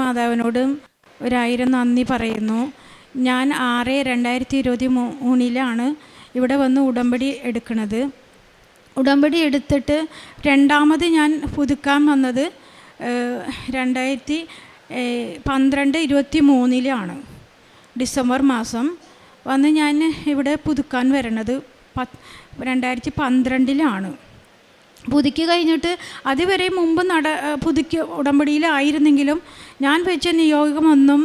മാതാവിനോടും 1000 നന്ദി പറയുന്നു. ഞാൻ 6/2023 ഇവിടെ വന്ന് ഉടമ്പടി എടുക്കുന്നത്. ഉടമ്പടി എടുത്തിട്ട് രണ്ടാമത് ഞാൻ പുതുക്കാൻ വന്നത് 2012-23 ഡിസംബർ മാസം വന്ന് ഞാൻ ഇവിടെ പുതുക്കാൻ വരണത് 2012 പുതുക്കി കഴിഞ്ഞിട്ട് അതുവരെ മുമ്പ് പുതുക്കി ഉടമ്പടിയിലായിരുന്നെങ്കിലും ഞാൻ വെച്ച നിയോഗമൊന്നും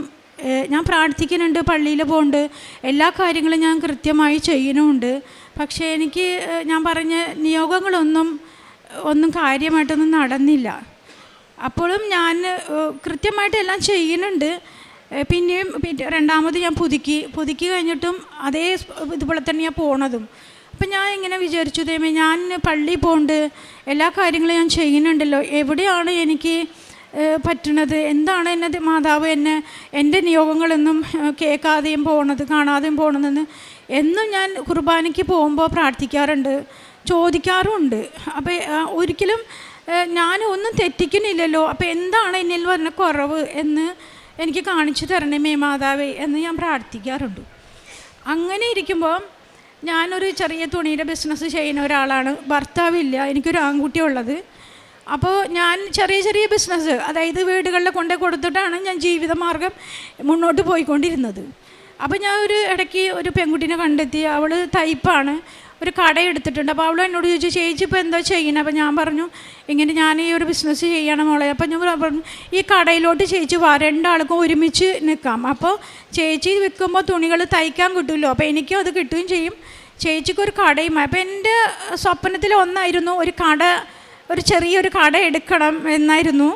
ഞാൻ പ്രാർത്ഥിക്കുന്നുണ്ട്, പള്ളിയിൽ പോകുന്നുണ്ട്, എല്ലാ കാര്യങ്ങളും ഞാൻ കൃത്യമായി ചെയ്യുന്നുമുണ്ട്. പക്ഷേ എനിക്ക് ഞാൻ പറഞ്ഞ നിയോഗങ്ങളൊന്നും കാര്യമായിട്ടൊന്നും നടന്നില്ല. അപ്പോഴും ഞാൻ കൃത്യമായിട്ട് എല്ലാം ചെയ്യുന്നുണ്ട്. പിന്നെയും രണ്ടാമത് ഞാൻ പുതുക്കി കഴിഞ്ഞിട്ടും അതേ ഇതുപോലെ തന്നെയാണ് പോണതും. അപ്പം ഞാൻ ഇങ്ങനെ വിചാരിച്ചു, ദൈവമേ, ഞാൻ പള്ളിയിൽ പോകുന്നുണ്ട്, എല്ലാ കാര്യങ്ങളും ഞാൻ ചെയ്യുന്നുണ്ടല്ലോ, എവിടെയാണ് എനിക്ക് പറ്റണത്? എന്താണ് എന്നെ മാതാവ് എൻ്റെ നിയോഗങ്ങളൊന്നും കേൾക്കാതെയും പോണത്, കാണാതെയും പോകണമെന്ന് എന്നും ഞാൻ കുർബാനയ്ക്ക് പോകുമ്പോൾ പ്രാർത്ഥിക്കാറുണ്ട്, ചോദിക്കാറുമുണ്ട്. അപ്പോൾ ഒരിക്കലും ഞാൻ ഒന്നും തെറ്റിക്കുന്നില്ലല്ലോ, അപ്പോൾ എന്താണ് എന്നിൽ പറഞ്ഞ കുറവ് എന്ന് എനിക്ക് കാണിച്ചു തരണമേ മാതാവേ എന്ന് ഞാൻ പ്രാർത്ഥിക്കാറുണ്ട്. അങ്ങനെ ഇരിക്കുമ്പോൾ ഞാനൊരു ചെറിയ തുണിയുടെ ബിസിനസ് ചെയ്യുന്ന ഒരാളാണ്. ഭർത്താവില്ല, എനിക്കൊരു ആൺകുട്ടിയുള്ളത്. അപ്പോൾ ഞാൻ ചെറിയ ബിസിനസ്, അതായത് വീടുകളിൽ കൊണ്ടു കൊടുത്തിട്ടാണ് ഞാൻ ജീവിതമാർഗം മുന്നോട്ട് പോയിക്കൊണ്ടിരുന്നത്. അപ്പോൾ ഞാൻ ഇടയ്ക്ക് ഒരു പെൺകുട്ടീനെ കണ്ടെത്തി. അവൾ തയ്പ്പാണ്, ഒരു കട എടുത്തിട്ടുണ്ട്. അപ്പോൾ അവൾ എന്നോട് ചോദിച്ചു, ചേച്ചി ഇപ്പോൾ എന്താ ചെയ്യുന്നത്? അപ്പോൾ ഞാൻ പറഞ്ഞു, ഇങ്ങനെ ഞാൻ ഈ ഒരു ബിസിനസ് ചെയ്യണം മോളെ. അപ്പോൾ ഞാൻ പറഞ്ഞു, ഈ കടയിലോട്ട് ചേച്ചി വാ, രണ്ടാൾക്കും ഒരുമിച്ച് നിൽക്കാം. അപ്പോൾ ചേച്ചി വിൽക്കുമ്പോൾ തുണികൾ തയ്ക്കാൻ കിട്ടുമല്ലോ, അപ്പോൾ എനിക്കും അത് കിട്ടുകയും ചെയ്യും, ചേച്ചിക്കൊരു കടയും. അപ്പോൾ എൻ്റെ സ്വപ്നത്തിൽ ഒന്നായിരുന്നു ഒരു ചെറിയൊരു കട എടുക്കണം എന്നായിരുന്നു.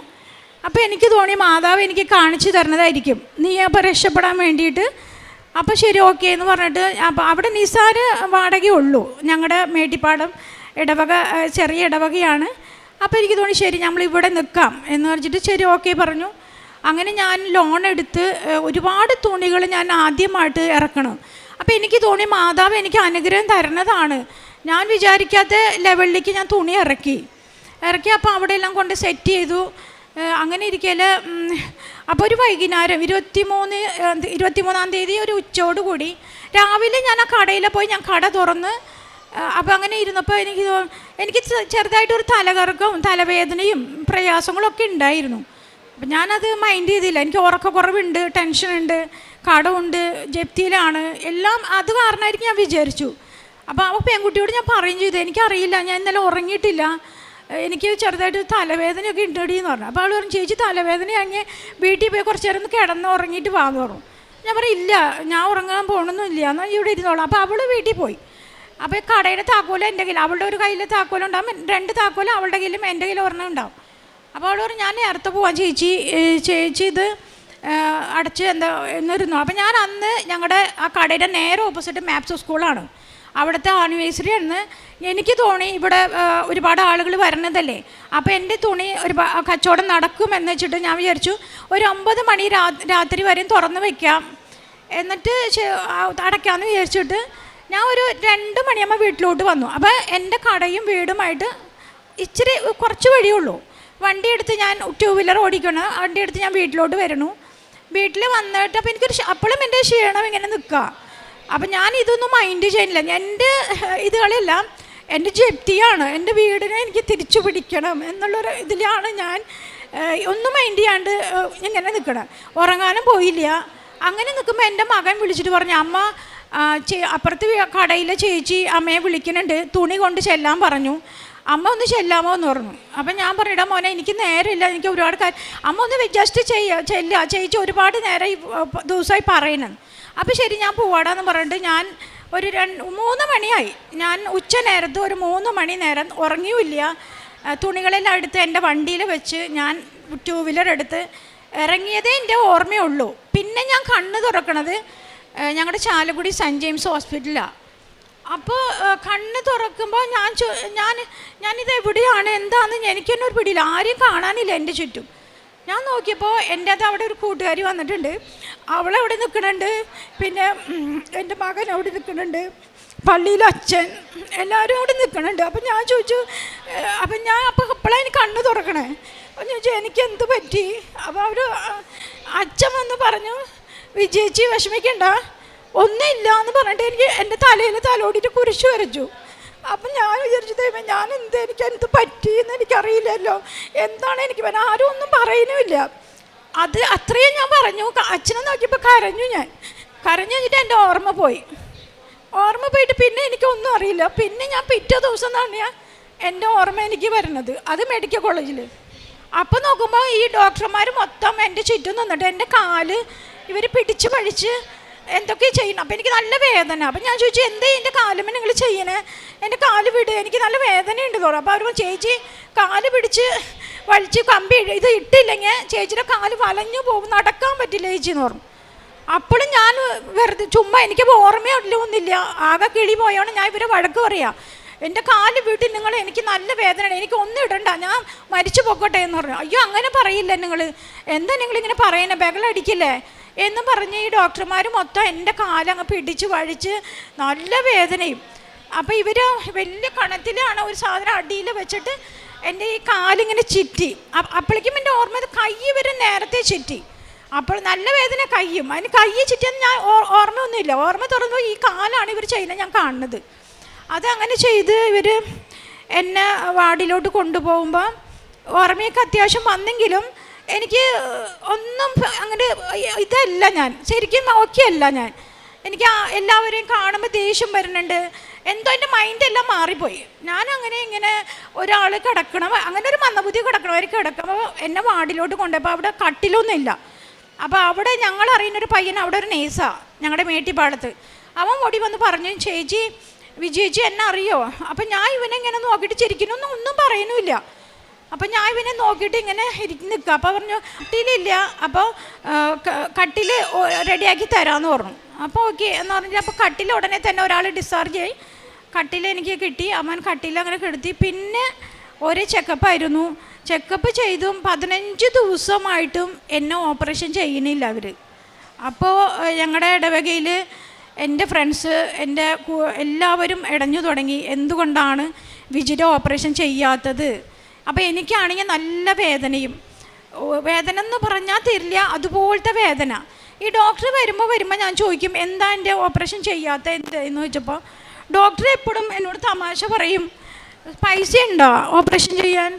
അപ്പോൾ എനിക്ക് തോന്നി മാതാവ് എനിക്ക് കാണിച്ചു തരുന്നതായിരിക്കും, നീ അപ്പോൾ രക്ഷപ്പെടാൻ വേണ്ടിയിട്ട്. അപ്പോൾ ശരി, ഓക്കെ എന്ന് പറഞ്ഞിട്ട് അപ്പോൾ അവിടെ നിസാര വാടകയേ ഉള്ളൂ. ഞങ്ങളുടെ മേട്ടിപ്പാടം ഇടവക ചെറിയ ഇടവകയാണ്. അപ്പോൾ എനിക്ക് തോന്നി ശരി നമ്മളിവിടെ നിൽക്കാം എന്ന് പറഞ്ഞിട്ട് ശരി ഓക്കെ പറഞ്ഞു. അങ്ങനെ ഞാൻ ലോൺ എടുത്ത് ഒരുപാട് തുണികൾ ഞാൻ ആദ്യമായിട്ട് ഇറക്കണം. അപ്പോൾ എനിക്ക് തോന്നി മാതാവ് എനിക്ക് അനുഗ്രഹം തരുന്നതാണ്. ഞാൻ വിചാരിക്കാത്ത ലെവലിലേക്ക് ഞാൻ തുണി ഇറക്കി. അപ്പോൾ അവിടെ എല്ലാം കൊണ്ട് സെറ്റ് ചെയ്തു. അങ്ങനെ ഇരിക്കൽ അപ്പോൾ ഒരു വൈകുന്നേരം 23-ാം തീയതി ഒരു ഉച്ചയോടുകൂടി രാവിലെ ഞാൻ ആ കടയിൽ പോയി ഞാൻ കട തുറന്ന് അപ്പോൾ അങ്ങനെ ഇരുന്നപ്പോൾ എനിക്ക് ചെറുതായിട്ടൊരു തലകറക്കവും തലവേദനയും പ്രയാസങ്ങളൊക്കെ ഉണ്ടായിരുന്നു. അപ്പം ഞാനത് മൈൻഡ് ചെയ്തില്ല. എനിക്ക് ഉറക്കക്കുറവുണ്ട്, ടെൻഷനുണ്ട്, കടമുണ്ട്, ജപ്തിയിലാണ്, എല്ലാം അത് കാരണമായിരിക്കും ഞാൻ വിചാരിച്ചു. അപ്പോൾ ആ പെൺകുട്ടിയോട് ഞാൻ പറയുകയും ചെയ്തു, എനിക്കറിയില്ല, ഞാൻ ഇന്നലെ ഉറങ്ങിയിട്ടില്ല, എനിക്ക് ചെറുതായിട്ട് തലവേദനയൊക്കെ ഉണ്ടടി എന്ന് പറഞ്ഞു. അപ്പോൾ അവൾ പറഞ്ഞു, ചേച്ചി തലവേദനയാണെങ്കിൽ വീട്ടിൽ പോയി കുറച്ച് നേരം ഒന്ന് കിടന്ന് ഉറങ്ങിയിട്ട് വാന്ന് പറഞ്ഞു. ഞാൻ പറഞ്ഞു, ഇല്ല, ഞാൻ ഉറങ്ങാൻ പോകണമെന്നില്ല, എന്നാൽ ഇവിടെ ഇരുന്നോളാം. അപ്പോൾ അവൾ വീട്ടിൽ പോയി. അപ്പോൾ കടയുടെ താക്കോല് എൻ്റെ കയ്യിൽ, അവളുടെ ഒരു കയ്യിൽ താക്കോലുണ്ടാകും, 2 താക്കോല് അവളുടെ കയ്യിലും എൻ്റെ കയ്യിൽ ഒരെണ്ണം ഉണ്ടാവും. അപ്പോൾ അവൾ പറഞ്ഞു, ഞാൻ നേരത്തെ പോവാം ചേച്ചി ഇത് അടച്ച് എന്താ എന്നിരുന്നു. അപ്പോൾ ഞാൻ അന്ന് ഞങ്ങളുടെ ആ കടയുടെ നേരെ ഓപ്പോസിറ്റ് മാപ്സ് സ്കൂളാണ്, അവിടുത്തെ ആനിവേഴ്സറി ആയിരുന്നു. എനിക്ക് തോന്നി ഇവിടെ ഒരുപാട് ആളുകൾ വരണതല്ലേ, അപ്പോൾ എൻ്റെ തുണി കച്ചവടം നടക്കുമെന്ന് വെച്ചിട്ട് ഞാൻ വിചാരിച്ചു ഒരു 9 മണി രാത്രി വരെയും തുറന്ന് വയ്ക്കാം, എന്നിട്ട് അടയ്ക്കാമെന്ന് വിചാരിച്ചിട്ട് ഞാൻ ഒരു 2 മണിയാകുമ്പോൾ വീട്ടിലോട്ട് വന്നു. അപ്പോൾ എൻ്റെ കടയും വീടുമായിട്ട് ഇച്ചിരി കുറച്ച് വഴിയുള്ളൂ. വണ്ടി എടുത്ത് ഞാൻ 2 വീലർ ഓടിക്കണം, വണ്ടി എടുത്ത് ഞാൻ വീട്ടിലോട്ട് വരണു. വീട്ടിൽ വന്നിട്ട് അപ്പോൾ അപ്പോഴും എൻ്റെ ക്ഷീണം ഇങ്ങനെ നിൽക്കുക. അപ്പം ഞാൻ ഇതൊന്നും മൈൻഡ് ചെയ്യുന്നില്ല. എൻ്റെ ഇതുകളെല്ലാം എൻ്റെ ജപ്തിയാണ്, എൻ്റെ വീടിനെ എനിക്ക് തിരിച്ചു പിടിക്കണം എന്നുള്ളൊരു ഇതിലാണ് ഞാൻ ഒന്നും മൈൻഡ് ചെയ്യാണ്ട് ഇങ്ങനെ നിൽക്കണം. ഉറങ്ങാനും പോയില്ല. അങ്ങനെ നിൽക്കുമ്പോൾ എൻ്റെ മകൻ വിളിച്ചിട്ട് പറഞ്ഞു, അമ്മ അപ്പുറത്ത് കടയിലെ ചേച്ചി അമ്മയെ വിളിക്കുന്നുണ്ട്, തുണി കൊണ്ട് ചെല്ലാൻ പറഞ്ഞു, അമ്മ ഒന്ന് ചെല്ലാമോ എന്ന് പറഞ്ഞു. അപ്പം ഞാൻ പറഞ്ഞു, ഇടാ മോനെ, എനിക്ക് നേരമില്ല, എനിക്ക് ഒരുപാട് കാര്യം, അമ്മ ഒന്ന് ജസ്റ്റ് ചെല്ലുക, ചേച്ചി ഒരുപാട് നേരം ദിവസമായി പറയണം. അപ്പോൾ ശരി ഞാൻ പോവാടാന്ന് പറഞ്ഞിട്ട് ഞാൻ ഒരു 3 മണിയായി. ഞാൻ ഉച്ച നേരത്ത് ഒരു 3 മണി നേരം ഉറങ്ങിയുമില്ല. തുണികളെല്ലാം എടുത്ത് എൻ്റെ വണ്ടിയിൽ വെച്ച് ഞാൻ 2 വീലർ എടുത്ത് ഇറങ്ങിയതേ എൻ്റെ ഓർമ്മയുള്ളൂ. പിന്നെ ഞാൻ കണ്ണ് തുറക്കണത് ഞങ്ങളുടെ ചാലക്കുടി സെൻറ്റ് ജെയിംസ് ഹോസ്പിറ്റലാണ്. അപ്പോൾ കണ്ണ് തുറക്കുമ്പോൾ ഞാനിത് എവിടെയാണ് എന്താണെന്ന് എനിക്കെന്നെ ഒരു പിടിയില്ല, ആരെയും കാണാനില്ല എൻ്റെ ചുറ്റും. ഞാൻ നോക്കിയപ്പോൾ എൻ്റെ അവിടെ ഒരു കൂട്ടുകാരി വന്നിട്ടുണ്ട്, അവളവിടെ നിൽക്കുന്നുണ്ട്, പിന്നെ എൻ്റെ മകൻ അവിടെ നിൽക്കുന്നുണ്ട്, പള്ളിയിലെ അച്ഛൻ, എല്ലാവരും അവിടെ നിൽക്കുന്നുണ്ട്. അപ്പം ഞാൻ ചോദിച്ചു, അപ്പോഴാണ് എനിക്ക് കണ്ണ് തുറക്കണേ. അപ്പം ചോദിച്ചു, എനിക്ക് എന്ത് പറ്റി? അപ്പോൾ അവർ അച്ഛൻ വന്ന് പറഞ്ഞു, വിജയിച്ച് വിഷമിക്കണ്ട, ഒന്നുമില്ല എന്ന് പറഞ്ഞിട്ട് എനിക്ക് എൻ്റെ തലയിൽ തലോടിയിട്ട് കുരിശ് വരച്ചു. അപ്പം ഞാൻ വിചാരിച്ചു, ദൈവം ഞാൻ എനിക്കെന്ത് പറ്റിയെന്ന് എനിക്കറിയില്ലല്ലോ, എന്താണ് എനിക്ക് ആരും ഒന്നും പറയുന്നുമില്ല. അത് അത്രയും ഞാൻ പറഞ്ഞു. അച്ഛനെ നോക്കിയപ്പോൾ കരഞ്ഞു. ഞാൻ കരഞ്ഞു കഴിഞ്ഞിട്ട് എൻ്റെ ഓർമ്മ പോയിട്ട് പിന്നെ എനിക്കൊന്നും അറിയില്ല. പിന്നെ ഞാൻ പിറ്റേ ദിവസം തന്നെയാണ് എൻ്റെ ഓർമ്മ എനിക്ക് വരുന്നത്, അത് മെഡിക്കൽ കോളേജിൽ. അപ്പോൾ നോക്കുമ്പോൾ ഈ ഡോക്ടർമാർ മൊത്തം എൻ്റെ ചുറ്റും നിന്നിട്ട് എൻ്റെ കാല് ഇവർ പിടിച്ച് പഴിച്ച് എന്തൊക്കെ ചെയ്യണം. അപ്പോൾ എനിക്ക് നല്ല വേദന. അപ്പം ഞാൻ ചോദിച്ചു, എന്തേ എൻ്റെ കാലുമ്മ നിങ്ങൾ ചെയ്യണേ, എൻ്റെ കാല് വിട്, എനിക്ക് നല്ല വേദനയുണ്ട് തോന്നും. അപ്പോൾ അവർ ചേച്ചി കാല് പിടിച്ച് വലിച്ച് കമ്പി ഇത് ഇട്ടില്ലെങ്കിൽ ചേച്ചിയുടെ കാല് വലഞ്ഞു പോകും, നടക്കാൻ പറ്റില്ല ചേച്ചി എന്ന് പറഞ്ഞു. അപ്പോഴും ഞാൻ വെറുതെ ചുമ്മാ എനിക്ക് ഓർമ്മയൊന്നുമില്ല, ആകെ കിളി പോയാണ്. ഞാൻ ഇവരെ വഴക്ക് പറയാം, എൻ്റെ കാല് വീട്ടിൽ നിങ്ങൾ, എനിക്ക് നല്ല വേദനയാണ്, എനിക്ക് ഒന്നും ഇടണ്ട, ഞാൻ മരിച്ചു പോക്കോട്ടെ എന്ന് പറഞ്ഞു. അയ്യോ അങ്ങനെ പറയില്ല നിങ്ങൾ, എന്താ നിങ്ങളിങ്ങനെ പറയണേ, ബഹളടിക്കില്ലേ എന്ന് പറഞ്ഞ് ഈ ഡോക്ടർമാർ മൊത്തം എൻ്റെ കാലങ്ങ് പിടിച്ച് വഴിച്ച് നല്ല വേദനയും. അപ്പോൾ ഇവർ വലിയ കണത്തിലാണ് ഒരു സാധനം അടിയിൽ വെച്ചിട്ട് എൻ്റെ ഈ കാലിങ്ങനെ ചുറ്റി. അപ്പോഴേക്കും എൻ്റെ ഓർമ്മ കൈ ഇവർ നേരത്തെ ചുറ്റി. അപ്പോൾ നല്ല വേദന കയ്യും, അതിന് കൈ ചുറ്റിയെന്ന് ഞാൻ ഓർമ്മയൊന്നുമില്ല. ഓർമ്മ തുറന്നു ഈ കാലാണ് ഇവർ ചെയ്യുന്നത് ഞാൻ കാണുന്നത്. അതങ്ങനെ ചെയ്ത് ഇവർ എന്നെ വാർഡിലോട്ട് കൊണ്ടുപോകുമ്പോൾ ഓർമ്മയൊക്കെ അത്യാവശ്യം വന്നെങ്കിലും എനിക്ക് ഒന്നും അങ്ങനെ ഇതല്ല, ഞാൻ ശരിക്കും ഓക്കെ അല്ല. എനിക്ക് എല്ലാവരെയും കാണുമ്പോൾ ദേഷ്യം വരുന്നുണ്ട്, എന്തോ എൻ്റെ മൈൻഡെല്ലാം മാറിപ്പോയി. ഞാനങ്ങനെ ഇങ്ങനെ ഒരാൾ കിടക്കണം, അങ്ങനെ ഒരു മന്ദബുദ്ധി കിടക്കണവർ കിടക്കുമ്പോൾ എന്നെ വാർഡിലോട്ട് കൊണ്ടുപോയപ്പോൾ അവിടെ കട്ടിലൊന്നുമില്ല. അപ്പോൾ അവിടെ ഞങ്ങൾ അറിയുന്നൊരു പയ്യൻ, അവിടെ ഒരു നേഴ്സാണ് ഞങ്ങളുടെ മേട്ടിപ്പാടത്ത്. അവൻ ഓടി വന്ന് പറഞ്ഞു, ചേച്ചി വിജയിച്ച് എന്നെ അറിയോ? അപ്പം ഞാൻ ഇവനെ ഇങ്ങനെ നോക്കിയിട്ട് ചിരിക്കുന്നു, ഒന്നും പറയുന്നുമില്ല. അപ്പം ഞാൻ ഇവനെ നോക്കിയിട്ട് ഇങ്ങനെ നിൽക്കുക. അപ്പോൾ പറഞ്ഞു കട്ടിലില്ല, അപ്പോൾ കട്ടിൽ റെഡിയാക്കി തരാമെന്ന് പറഞ്ഞു. അപ്പോൾ ഓക്കെ എന്ന് പറഞ്ഞാൽ അപ്പോൾ കട്ടിൽ ഉടനെ തന്നെ ഒരാൾ ഡിസ്ചാർജ് ആയി, കട്ടിൽ എനിക്ക് കിട്ടി. അവൻ കട്ടിൽ അങ്ങനെ കിടത്തി. പിന്നെ ഒരു ചെക്കപ്പായിരുന്നു. ചെക്കപ്പ് ചെയ്തും 15 ദിവസമായിട്ടും എന്നെ ഓപ്പറേഷൻ ചെയ്യണില്ല അവർ. അപ്പോൾ ഞങ്ങളുടെ ഇടവകയിൽ എൻ്റെ ഫ്രണ്ട്സ് എൻ്റെ എല്ലാവരും ഇടഞ്ഞു തുടങ്ങി, എന്തുകൊണ്ടാണ് വിജിയുടെ ഓപ്പറേഷൻ ചെയ്യാത്തത്. അപ്പോൾ എനിക്കാണെങ്കിൽ നല്ല വേദനയും, വേദന എന്ന് പറഞ്ഞാൽ തരില്ല, അതുപോലത്തെ വേദന. ഈ ഡോക്ടർ വരുമ്പോൾ ഞാൻ ചോദിക്കും, എന്താ എൻ്റെ ഓപ്പറേഷൻ ചെയ്യാത്ത എന്ന് ചോദിച്ചപ്പോൾ ഡോക്ടർ എപ്പോഴും എന്നോട് തമാശ പറയും, പൈസ ഉണ്ടോ ഓപ്പറേഷൻ ചെയ്യാൻ?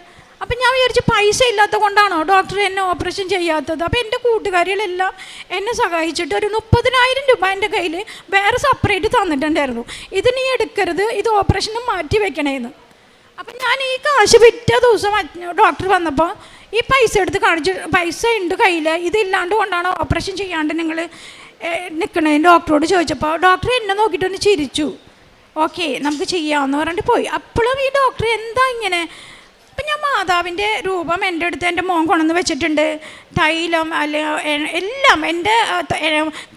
അപ്പം ഞാൻ വിചാരിച്ചു പൈസ ഇല്ലാത്തത് കൊണ്ടാണോ ഡോക്ടർ എന്നെ ഓപ്പറേഷൻ ചെയ്യാത്തത്. അപ്പോൾ എൻ്റെ കൂട്ടുകാരികളെല്ലാം എന്നെ സഹായിച്ചിട്ട് ഒരു 30,000 രൂപ എൻ്റെ കയ്യിൽ വേറെ സെപ്പറേറ്റ് തന്നിട്ടുണ്ടായിരുന്നു. ഇത് നീ എടുക്കരുത്, ഇത് ഓപ്പറേഷന് മാറ്റി വെക്കണേന്ന്. അപ്പം ഞാൻ ഈ കാശ് പിറ്റേ ദിവസം ഡോക്ടർ വന്നപ്പോൾ ഈ പൈസ എടുത്ത് കാണിച്ചു, പൈസ ഉണ്ട് കയ്യിൽ, ഇതില്ലാണ്ട് കൊണ്ടാണോ ഓപ്പറേഷൻ ചെയ്യാണ്ട് നിങ്ങൾ നിൽക്കണേന്ന് ഡോക്ടറോട് ചോദിച്ചപ്പോൾ ഡോക്ടർ എന്നെ നോക്കിയിട്ടൊന്ന് ചിരിച്ചു. ഓക്കെ നമുക്ക് ചെയ്യാമെന്ന് പറഞ്ഞിട്ട് പോയി. അപ്പോഴും ഈ ഡോക്ടർ എന്താ ഇങ്ങനെ. അപ്പം ഞാൻ മാതാവിൻ്റെ രൂപം എൻ്റെ അടുത്ത് എൻ്റെ മോൻ കൊണ്ടുവന്ന് വെച്ചിട്ടുണ്ട്, തൈലം എല്ലാം എൻ്റെ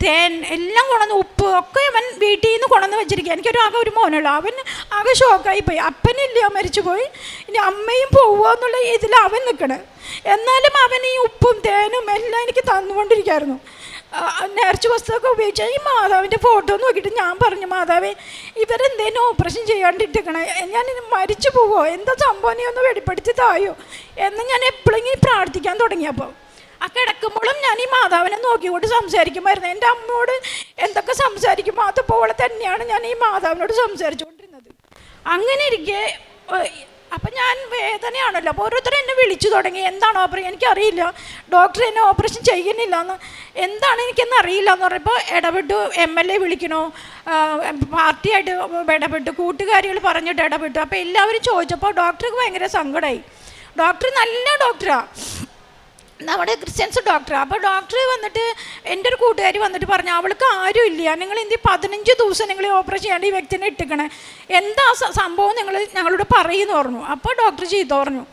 തേൻ എല്ലാം കൊണ്ടുവന്ന്, ഉപ്പ് ഒക്കെ അവൻ വീട്ടിൽ നിന്ന് കൊണ്ടുവന്ന് വെച്ചിരിക്കുക. എനിക്കൊരു ഒരു മോനുള്ളൂ. അവൻ ആകെ ഷോക്കായി പോയി. അപ്പനില്ല, മരിച്ചു പോയി, ഇനി അമ്മയും പോവുക എന്നുള്ള ഇതിൽ അവൻ നിൽക്കണേ. എന്നാലും അവൻ ഈ ഉപ്പും തേനും എല്ലാം എനിക്ക് തന്നുകൊണ്ടിരിക്കുകയായിരുന്നു. നേർച്ച വസ്തുവൊക്കെ ഉപയോഗിച്ചാൽ ഈ മാതാവിൻ്റെ ഫോട്ടോ നോക്കിയിട്ട് ഞാൻ പറഞ്ഞു, മാതാവേ ഇവരെന്തേലും ഓപ്പറേഷൻ ചെയ്യാണ്ടിട്ടിരിക്കണേ, ഞാൻ മരിച്ചു പോവോ, എന്താ സംഭവം, നീ ഒന്ന് വെളിപ്പെടുത്തി തായോ എന്ന് ഞാൻ എപ്പോഴെങ്കിലും പ്രാർത്ഥിക്കാൻ തുടങ്ങിയപ്പോൾ. ആ കിടക്കുമ്പോഴും ഞാൻ ഈ മാതാവിനെ നോക്കിക്കൊണ്ട് സംസാരിക്കുമായിരുന്നു. എൻ്റെ അമ്മയോട് എന്തൊക്കെ സംസാരിക്കുമ്പോൾ അതുപോലെ തന്നെയാണ് ഞാൻ ഈ മാതാവിനോട് സംസാരിച്ചുകൊണ്ടിരുന്നത്. അങ്ങനെ ഇരിക്കെ അപ്പം ഞാൻ വേദനയാണല്ലോ. അപ്പോൾ ഓരോരുത്തരും എന്നെ വിളിച്ചു തുടങ്ങി, എന്താണ് ഓപ്പറേഷൻ, എനിക്കറിയില്ല, ഡോക്ടർ എന്നെ ഓപ്പറേഷൻ ചെയ്യുന്നില്ല എന്ന്, എന്താണ് എനിക്കെന്ന് അറിയില്ല എന്ന് പറഞ്ഞപ്പോൾ ഇടപെട്ടു. MLA വിളിക്കണോ, പാർട്ടിയായിട്ട് ഇടപെട്ടു, കൂട്ടുകാരികൾ പറഞ്ഞിട്ട് ഇടപെട്ടു. അപ്പോൾ എല്ലാവരും ചോദിച്ചപ്പോൾ ഡോക്ടർക്ക് ഭയങ്കര സങ്കടമായി. ഡോക്ടർ നല്ല ഡോക്ടറാണ്, നമ്മുടെ ക്രിസ്ത്യൻസ് ഡോക്ടറാണ്. അപ്പോൾ ഡോക്ടർ വന്നിട്ട് എൻ്റെ ഒരു കൂട്ടുകാരി വന്നിട്ട് പറഞ്ഞു, അവൾക്ക് ആരും ഇല്ല, നിങ്ങൾ എന്ത് 15 ദിവസം നിങ്ങൾ ഓപ്പറേഷൻ ചെയ്യാണ്ട് ഈ വ്യക്തിനെ ഇട്ടിക്കണേ, എന്താ സംഭവം നിങ്ങൾ ഞങ്ങളോട് പറയുമെന്ന് പറഞ്ഞു. അപ്പോൾ ഡോക്ടർ ചെയ്തു പറഞ്ഞു,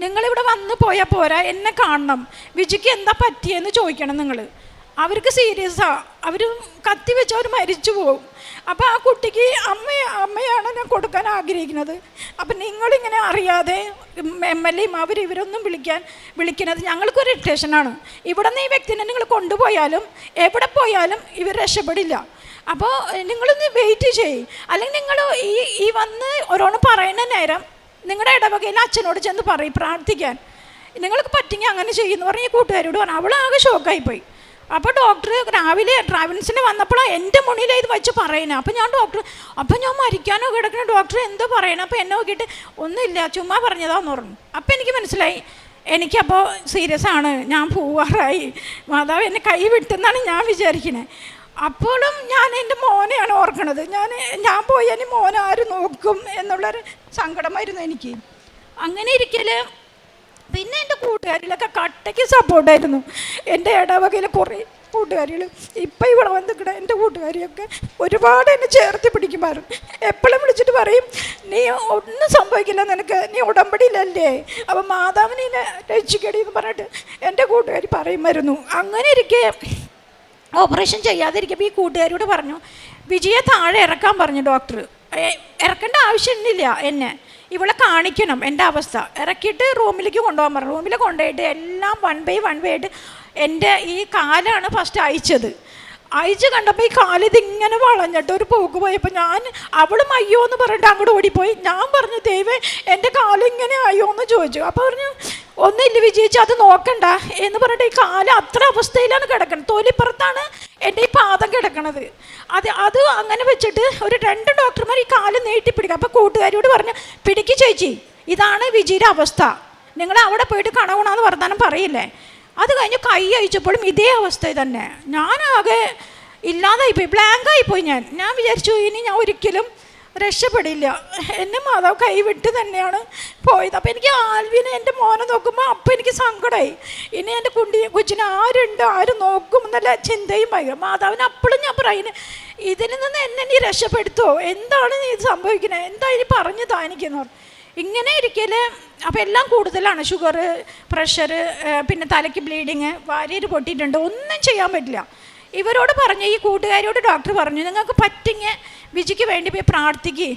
നിങ്ങളിവിടെ വന്ന് പോയാൽ പോരാ, എന്നെ കാണണം, വിജിക്ക് എന്താ പറ്റിയെന്ന് ചോദിക്കണം നിങ്ങൾ. അവർക്ക് സീരിയസാണ്, അവർ കത്തി വെച്ച് അവർ മരിച്ചു പോകും. അപ്പോൾ ആ കുട്ടിക്ക് അമ്മയാണ് ഞാൻ കൊടുക്കാൻ ആഗ്രഹിക്കുന്നത്. അപ്പം നിങ്ങളിങ്ങനെ അറിയാതെ MLAയും ഇവരൊന്നും വിളിക്കുന്നത് ഞങ്ങൾക്കൊരു ഇറിറ്റേഷനാണ്. ഇവിടെ നിന്ന് ഈ വ്യക്തിനെ നിങ്ങൾ കൊണ്ടുപോയാലും എവിടെ പോയാലും ഇവർ രക്ഷപ്പെടില്ല. അപ്പോൾ നിങ്ങളൊന്ന് വെയിറ്റ് ചെയ്യും, അല്ലെങ്കിൽ നിങ്ങൾ ഈ വന്ന് ഓരോന്ന് പറയുന്ന നേരം നിങ്ങളുടെ ഇടവകയിൽ അച്ഛനോട് ചെന്ന് പറയും പ്രാർത്ഥിക്കാൻ. നിങ്ങൾക്ക് പറ്റിയെങ്കിൽ അങ്ങനെ ചെയ്യുമെന്ന് പറഞ്ഞ് ഈ കൂട്ടുകാരോട് പറഞ്ഞു. അവളാകെ ഷോക്കായിപ്പോയി. അപ്പോൾ ഡോക്ടർ രാവിലെ ട്രാവൽസിന് വന്നപ്പോൾ എൻ്റെ മുന്നിൽ ഇത് വെച്ച് പറയുന്നത്. അപ്പോൾ ഞാൻ മരിക്കാനോ കിടക്കണ ഡോക്ടർ എന്തോ പറയണം. അപ്പോൾ എന്നെ നോക്കിയിട്ട് ഒന്നുമില്ല ചുമ്മാ പറഞ്ഞതാന്ന് പറഞ്ഞു. അപ്പോൾ എനിക്ക് മനസ്സിലായി എനിക്കപ്പോൾ സീരിയസ് ആണ്, ഞാൻ പോവാറായി, മാതാവ് എന്നെ കൈ വിട്ടെന്നാണ് ഞാൻ വിചാരിക്കുന്നത്. അപ്പോഴും ഞാൻ എൻ്റെ മോനെയാണ് ഓർക്കണത്. ഞാൻ പോയി ഇനി മോനെ ആര് നോക്കും എന്നുള്ളൊരു സങ്കടമായിരുന്നു എനിക്ക്. അങ്ങനെ ഇരിക്കൽ പിന്നെ എൻ്റെ കൂട്ടുകാരിലൊക്കെ കട്ടയ്ക്ക് സപ്പോർട്ടായിരുന്നു. എൻ്റെ ഇടവകയിൽ കുറേ കൂട്ടുകാരികൾ ഇപ്പം ഇവിടെ വന്നിക്കണ എൻ്റെ കൂട്ടുകാരിയൊക്കെ ഒരുപാട് എന്നെ ചേർത്ത് പിടിക്കുമായിരുന്നു. എപ്പോഴും വിളിച്ചിട്ട് പറയും, നീ ഒന്നും സംഭവിക്കില്ല, നിനക്ക് നീ ഉടമ്പടിയിലല്ലേ, അപ്പം മാതാവിനെ രക്ഷിക്കടി എന്ന് പറഞ്ഞിട്ട് എൻ്റെ കൂട്ടുകാരി പറയുമായിരുന്നു. അങ്ങനെ ഇരിക്കെ ഓപ്പറേഷൻ ചെയ്യാതിരിക്കുമ്പോൾ ഈ കൂട്ടുകാരോട് പറഞ്ഞു, വിജയെ താഴെ ഇറക്കാൻ പറഞ്ഞു ഡോക്ടർ. ഇറക്കേണ്ട ആവശ്യമില്ല, എന്നെ ഇവളെ കാണിക്കണം എൻ്റെ അവസ്ഥ. ഇറക്കിയിട്ട് റൂമിലേക്ക് കൊണ്ടുപോകാൻ പറഞ്ഞു. റൂമിൽ കൊണ്ടുപോയിട്ട് എല്ലാം വൺ ബൈ ആയിട്ട് എൻ്റെ ഈ കാലാണ് ഫസ്റ്റ് അയച്ച് കണ്ടപ്പോൾ ഈ കാലിതിങ്ങനെ വളഞ്ഞിട്ട് ഒരു പോക്ക് പോയപ്പോൾ അവളും അയ്യോ എന്ന് പറഞ്ഞിട്ട് അങ്ങോട്ട് ഓടിപ്പോയി. ഞാൻ പറഞ്ഞു, ദൈവമേ എൻ്റെ കാലിങ്ങനെ അയ്യോ എന്ന് ചോദിച്ചു. അപ്പോൾ പറഞ്ഞു, ഒന്നില്ല വിജയിച്ച് അത് നോക്കണ്ട എന്ന് പറഞ്ഞിട്ട് ഈ കാല് അത്ര അവസ്ഥയിലാണ് കിടക്കുന്നത്. തൊലിപ്പുറത്താണ് എൻ്റെ ഈ പാദം കിടക്കണത്. അത് അങ്ങനെ വെച്ചിട്ട് ഒരു 2 ഡോക്ടർമാർ ഈ കാല് നീട്ടിപ്പിടിക്കുക. അപ്പോൾ കൂട്ടുകാരിയോട് പറഞ്ഞു, പിടിക്ക് ചേച്ചി, ഇതാണ് വിജയുടെ അവസ്ഥ, നിങ്ങൾ അവിടെ പോയിട്ട് കണവണമെന്ന് വർത്താനം പറയില്ലേ. അത് കഴിഞ്ഞ് കൈ അയച്ചപ്പോഴും ഇതേ അവസ്ഥ തന്നെ. ഞാനാകെ ഇല്ലാതായിപ്പോയി, ബ്ലാങ്കായിപ്പോയി. ഞാൻ വിചാരിച്ചു ഇനി ഞാൻ ഒരിക്കലും രക്ഷപ്പെടില്ല, എന്നെ മാതാവ് കൈവിട്ട് തന്നെയാണ് പോയത്. അപ്പോൾ എനിക്ക് ആൽവിനെ എൻ്റെ മോനെ നോക്കുമ്പോൾ അപ്പോൾ എനിക്ക് സങ്കടമായി. ഇനി എൻ്റെ കൊച്ചിനെ ആരും നോക്കും എന്നുള്ള ചിന്തയും ഭയങ്കര. മാതാവിന് അപ്പോഴും ഞാൻ പറയുന്നത്, ഇതിൽ നിന്ന് എന്നെ നീ രക്ഷപ്പെടുത്തോ, എന്താണ് നീ ഇത് സംഭവിക്കുന്നത്, എന്താ ഇനി പറഞ്ഞതാ എനിക്കെന്ന് പറഞ്ഞു. ഇങ്ങനെ ഇരിക്കൽ അപ്പോൾ എല്ലാം കൂടുതലാണ്, ഷുഗർ, പ്രഷർ, പിന്നെ തലയ്ക്ക് ബ്ലീഡിങ്, വാരിയർ പൊട്ടിയിട്ടുണ്ട്, ഒന്നും ചെയ്യാൻ പറ്റില്ല. ഇവരോട് പറഞ്ഞു, ഈ കൂട്ടുകാരോട് ഡോക്ടർ പറഞ്ഞു, നിങ്ങൾക്ക് പറ്റിങ്ങ വിജിക്ക് വേണ്ടി പോയി പ്രാർത്ഥിക്കുക,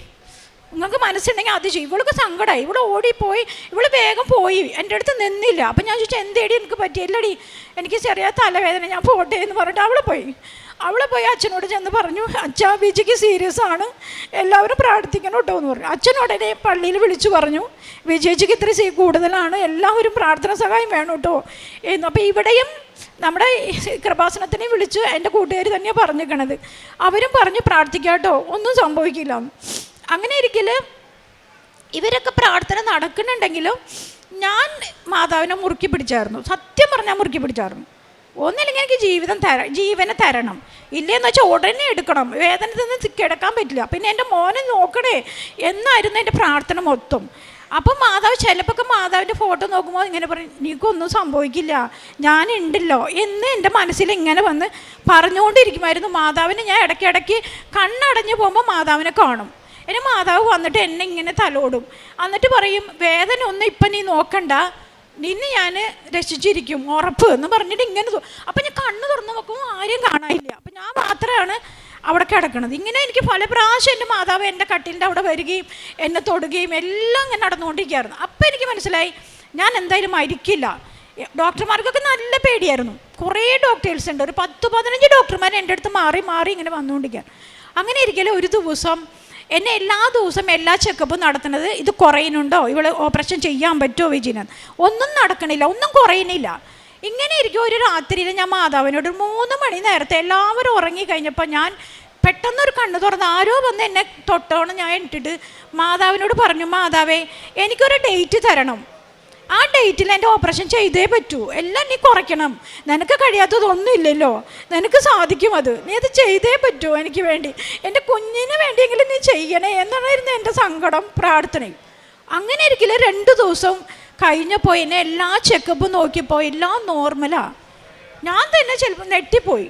നിങ്ങൾക്ക് മനസ്സുണ്ടെങ്കിൽ അത് ചെയ്യും. ഇവൾക്ക് സങ്കടമായി, ഇവിടെ ഓടിപ്പോയി, ഇവൾ വേഗം പോയി, എൻ്റെ അടുത്ത് നിന്നില്ല. അപ്പം ഞാൻ ചോദിച്ചു, എന്തേടി എനിക്ക് പറ്റിയില്ലടി, എനിക്ക് ചെറിയ തലവേദന, ഞാൻ പോട്ടെ എന്ന് പറഞ്ഞിട്ട് അവൾ പോയി അച്ഛനോട് ചെന്ന് പറഞ്ഞു, അച്ഛാ വിജിക്ക് സീരിയസ് ആണ്, എല്ലാവരും പ്രാർത്ഥിക്കണം കേട്ടോ എന്ന് പറഞ്ഞു. അച്ഛനോടനെ പള്ളിയിൽ വിളിച്ചു പറഞ്ഞു, വിജയിച്ചിക്ക് ഇത്ര കൂടുതലാണ്, എല്ലാവരും പ്രാർത്ഥന സഹായം വേണം കേട്ടോ എന്ന്. അപ്പോൾ ഇവിടെയും നമ്മുടെ കൃപാസനത്തിനെ വിളിച്ച് എൻ്റെ കൂട്ടുകാർ തന്നെയാണ് പറഞ്ഞിരിക്കണത്. അവരും പറഞ്ഞു പ്രാർത്ഥിക്കാം കേട്ടോ, ഒന്നും സംഭവിക്കില്ല. അങ്ങനെ ഇരിക്കൽ ഇവരൊക്കെ പ്രാർത്ഥന നടക്കുന്നുണ്ടെങ്കിലും ഞാൻ മാതാവിനെ മുറുക്കി പിടിച്ചായിരുന്നു. സത്യം പറഞ്ഞാൽ മുറുക്കി പിടിച്ചായിരുന്നു. ഒന്നില്ലെങ്കിൽ എനിക്ക് ജീവനെ തരണം, ഇല്ലയെന്ന് വെച്ചാൽ ഉടനെ എടുക്കണം, വേദനയിൽ നിന്ന് കിടക്കാൻ പറ്റില്ല, പിന്നെ എൻ്റെ മോനെ നോക്കണേ എന്നായിരുന്നു എൻ്റെ പ്രാർത്ഥന മൊത്തം. അപ്പം മാതാവ് ചിലപ്പോൾ മാതാവിൻ്റെ ഫോട്ടോ നോക്കുമ്പോൾ ഇങ്ങനെ പറയും, നീക്കൊന്നും സംഭവിക്കില്ല, ഞാനുണ്ടല്ലോ എന്ന് എൻ്റെ മനസ്സിൽ ഇങ്ങനെ വന്ന് പറഞ്ഞുകൊണ്ടിരിക്കുമായിരുന്നു. മാതാവിനെ ഞാൻ ഇടയ്ക്കിടയ്ക്ക് കണ്ണടഞ്ഞ് പോകുമ്പോൾ മാതാവിനെ കാണും. എന്നെ മാതാവ് വന്നിട്ട് എന്നെ ഇങ്ങനെ തലോടും, എന്നിട്ട് പറയും, വേദന ഒന്നും ഇപ്പം നീ നോക്കണ്ട, നിന്നെ ഞാൻ രക്ഷിച്ചിരിക്കും ഉറപ്പ് എന്ന് പറഞ്ഞിട്ട് ഇങ്ങനെ. അപ്പം ഞാൻ കണ്ണ് തുറന്ന് നോക്കുമ്പോൾ ആരും കാണാനില്ല, അപ്പം ഞാൻ മാത്രമാണ് അവിടെ കിടക്കണത്. ഇങ്ങനെ എനിക്ക് പല പ്രാവശ്യം എൻ്റെ മാതാവ് എൻ്റെ കട്ടിലിൻ്റെ അവിടെ വരികയും എന്നെ തൊടുകയും എല്ലാം ഇങ്ങനെ നടന്നുകൊണ്ടിരിക്കുകയായിരുന്നു. അപ്പം എനിക്ക് മനസ്സിലായി ഞാൻ എന്തായാലും മരിക്കില്ല. ഡോക്ടർമാർക്കൊക്കെ നല്ല പേടിയായിരുന്നു. കുറേ ഡോക്ടേഴ്സ് ഉണ്ട്, ഒരു 10-15 ഡോക്ടർമാർ എൻ്റെ അടുത്ത് മാറി ഇങ്ങനെ വന്നുകൊണ്ടിരിക്കുകയാണ്. അങ്ങനെ ഇരിക്കലും ഒരു ദിവസം എന്നെ എല്ലാ ദിവസവും എല്ലാ ചെക്കപ്പും നടത്തുന്നത്, ഇത് കുറയുന്നുണ്ടോ, ഇവൾ ഓപ്പറേഷൻ ചെയ്യാൻ പറ്റുമോ വിജയന്, ഒന്നും നടക്കണില്ല, ഒന്നും കുറയുന്നില്ല. ഇങ്ങനെ ഇരിക്കും. ഒരു രാത്രിയിൽ ഞാൻ മാതാവിനോട് 3 മണി നേരത്തെ എല്ലാവരും ഉറങ്ങിക്കഴിഞ്ഞപ്പോൾ ഞാൻ പെട്ടെന്നൊരു കണ്ണ് തുറന്ന് ആരോ വന്ന് എന്നെ തൊട്ടോണം ഞാൻ ഇട്ടിട്ട് മാതാവിനോട് പറഞ്ഞു, മാതാവേ എനിക്കൊരു ഡേറ്റ് തരണം, ആ ഡേറ്റിൽ എൻ്റെ ഓപ്പറേഷൻ ചെയ്തേ പറ്റൂ, എല്ലാം നീ കുറയ്ക്കണം, നിനക്ക് കഴിയാത്തതൊന്നും ഇല്ലല്ലോ, നിനക്ക് സാധിക്കും, നീ അത് ചെയ്തേ പറ്റൂ, എനിക്ക് വേണ്ടി, എൻ്റെ കുഞ്ഞിന് വേണ്ടിയെങ്കിലും നീ ചെയ്യണേ എന്നായിരുന്നു എൻ്റെ സങ്കടം പ്രാർത്ഥനയും. അങ്ങനെ ഇരിക്കില്ല. 2 ദിവസം കഴിഞ്ഞപ്പോൾ എന്നെ എല്ലാ ചെക്കപ്പും നോക്കിയപ്പോൾ എല്ലാം നോർമലാണ്. ഞാൻ തന്നെ ചിലപ്പോൾ നെട്ടിപ്പോയി.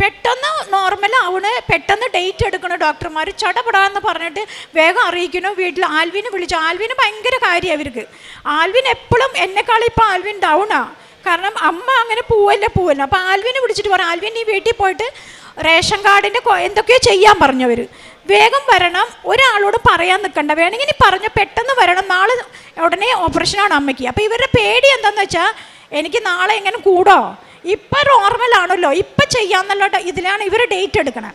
പെട്ടെന്ന് നോർമലാവണ്, പെട്ടെന്ന് ഡേറ്റ് എടുക്കണം ഡോക്ടർമാർ, ചടപടാന്ന് പറഞ്ഞിട്ട് വേഗം അറിയിക്കണം. വീട്ടിൽ ആൽവിനെ വിളിച്ചു. ആൽവിന് ഭയങ്കര കാര്യമാണ് അവർക്ക്. ആൽവിൻ എപ്പോഴും എന്നെക്കാളും ഇപ്പോൾ ആൽവിൻ ഡൗണാണ്, കാരണം അമ്മ അങ്ങനെ പോവല്ല. അപ്പോൾ ആൽവിനെ വിളിച്ചിട്ട് പറഞ്ഞു, ആൽവിൻ നീ വീട്ടിൽ പോയിട്ട് റേഷൻ കാർഡിൻ്റെ എന്തൊക്കെയോ ചെയ്യാൻ പറഞ്ഞവർ, വേഗം വരണം, ഒരാളോട് പറയാൻ നിൽക്കണ്ട, വേണമെങ്കിൽ നീ പറഞ്ഞു പെട്ടെന്ന് വരണം, നാളെ ഉടനെ ഓപ്പറേഷനാണ് അമ്മയ്ക്ക്. അപ്പോൾ ഇവരുടെ പേടി എന്താണെന്ന് വെച്ചാൽ എനിക്ക് നാളെ എങ്ങനെ കൂടോ, ഇപ്പം നോർമലാണല്ലോ, ഇപ്പം ചെയ്യാന്നുള്ള ഇതിലാണ് ഇവർ ഡേറ്റ് എടുക്കണം.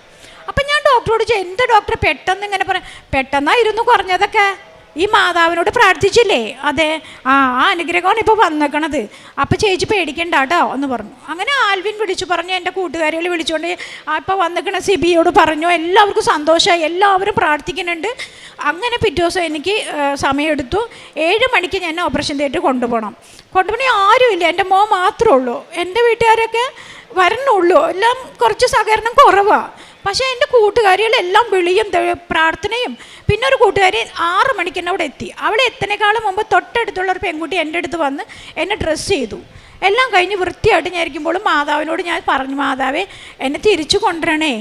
അപ്പം ഞാൻ ഡോക്ടറോട് ചോദിച്ചു, എന്ത് ഡോക്ടർ പെട്ടെന്ന് ഇങ്ങനെ പറയാം, പെട്ടെന്നായിരുന്നു കുറഞ്ഞതൊക്കെ, ഈ മാതാവിനോട് പ്രാർത്ഥിച്ചില്ലേ, അതെ, ആ അനുഗ്രഹമാണ് ഇപ്പോൾ വന്നേക്കണത്, അപ്പം ചേച്ചി പേടിക്കണ്ട കേട്ടോ എന്ന് പറഞ്ഞു. അങ്ങനെ ആൽവിൻ വിളിച്ചു പറഞ്ഞു, എൻ്റെ കൂട്ടുകാരികൾ വിളിച്ചുകൊണ്ട് ഇപ്പോൾ വന്നേക്കണ സിബിയോട് പറഞ്ഞു. എല്ലാവർക്കും സന്തോഷമായി, എല്ലാവരും പ്രാർത്ഥിക്കുന്നുണ്ട്. അങ്ങനെ പിറ്റേ ദിവസം എനിക്ക് സമയമെടുത്തു. 7 മണിക്ക് ഞാൻ ഓപ്പറേഷൻ തിയേറ്റർ കൊണ്ടുപോകണേ ആരുമില്ല, എൻ്റെ മോൻ മാത്രമേ ഉള്ളൂ. എൻ്റെ വീട്ടുകാരൊക്കെ വരണുള്ളൂ, എല്ലാം കുറച്ച് സഹകരണം കുറവാണ്. പക്ഷേ എൻ്റെ കൂട്ടുകാരികളെല്ലാം വിളിയും പ്രാർത്ഥനയും. പിന്നെ ഒരു കൂട്ടുകാരി 6 മണിക്ക് തന്നെ അവിടെ എത്തി. അവിടെ എത്തുന്നേക്കാളും മുമ്പ് തൊട്ടടുത്തുള്ളൊരു പെൺകുട്ടി എൻ്റെ അടുത്ത് വന്ന് എന്നെ ഡ്രസ്സ് ചെയ്തു. എല്ലാം കഴിഞ്ഞ് വൃത്തിയായിട്ട് ഞാൻ ഇരിക്കുമ്പോഴും മാതാവിനോട് ഞാൻ പറഞ്ഞു, മാതാവേ എന്നെ തിരിച്ചു കൊണ്ടുവരണേ,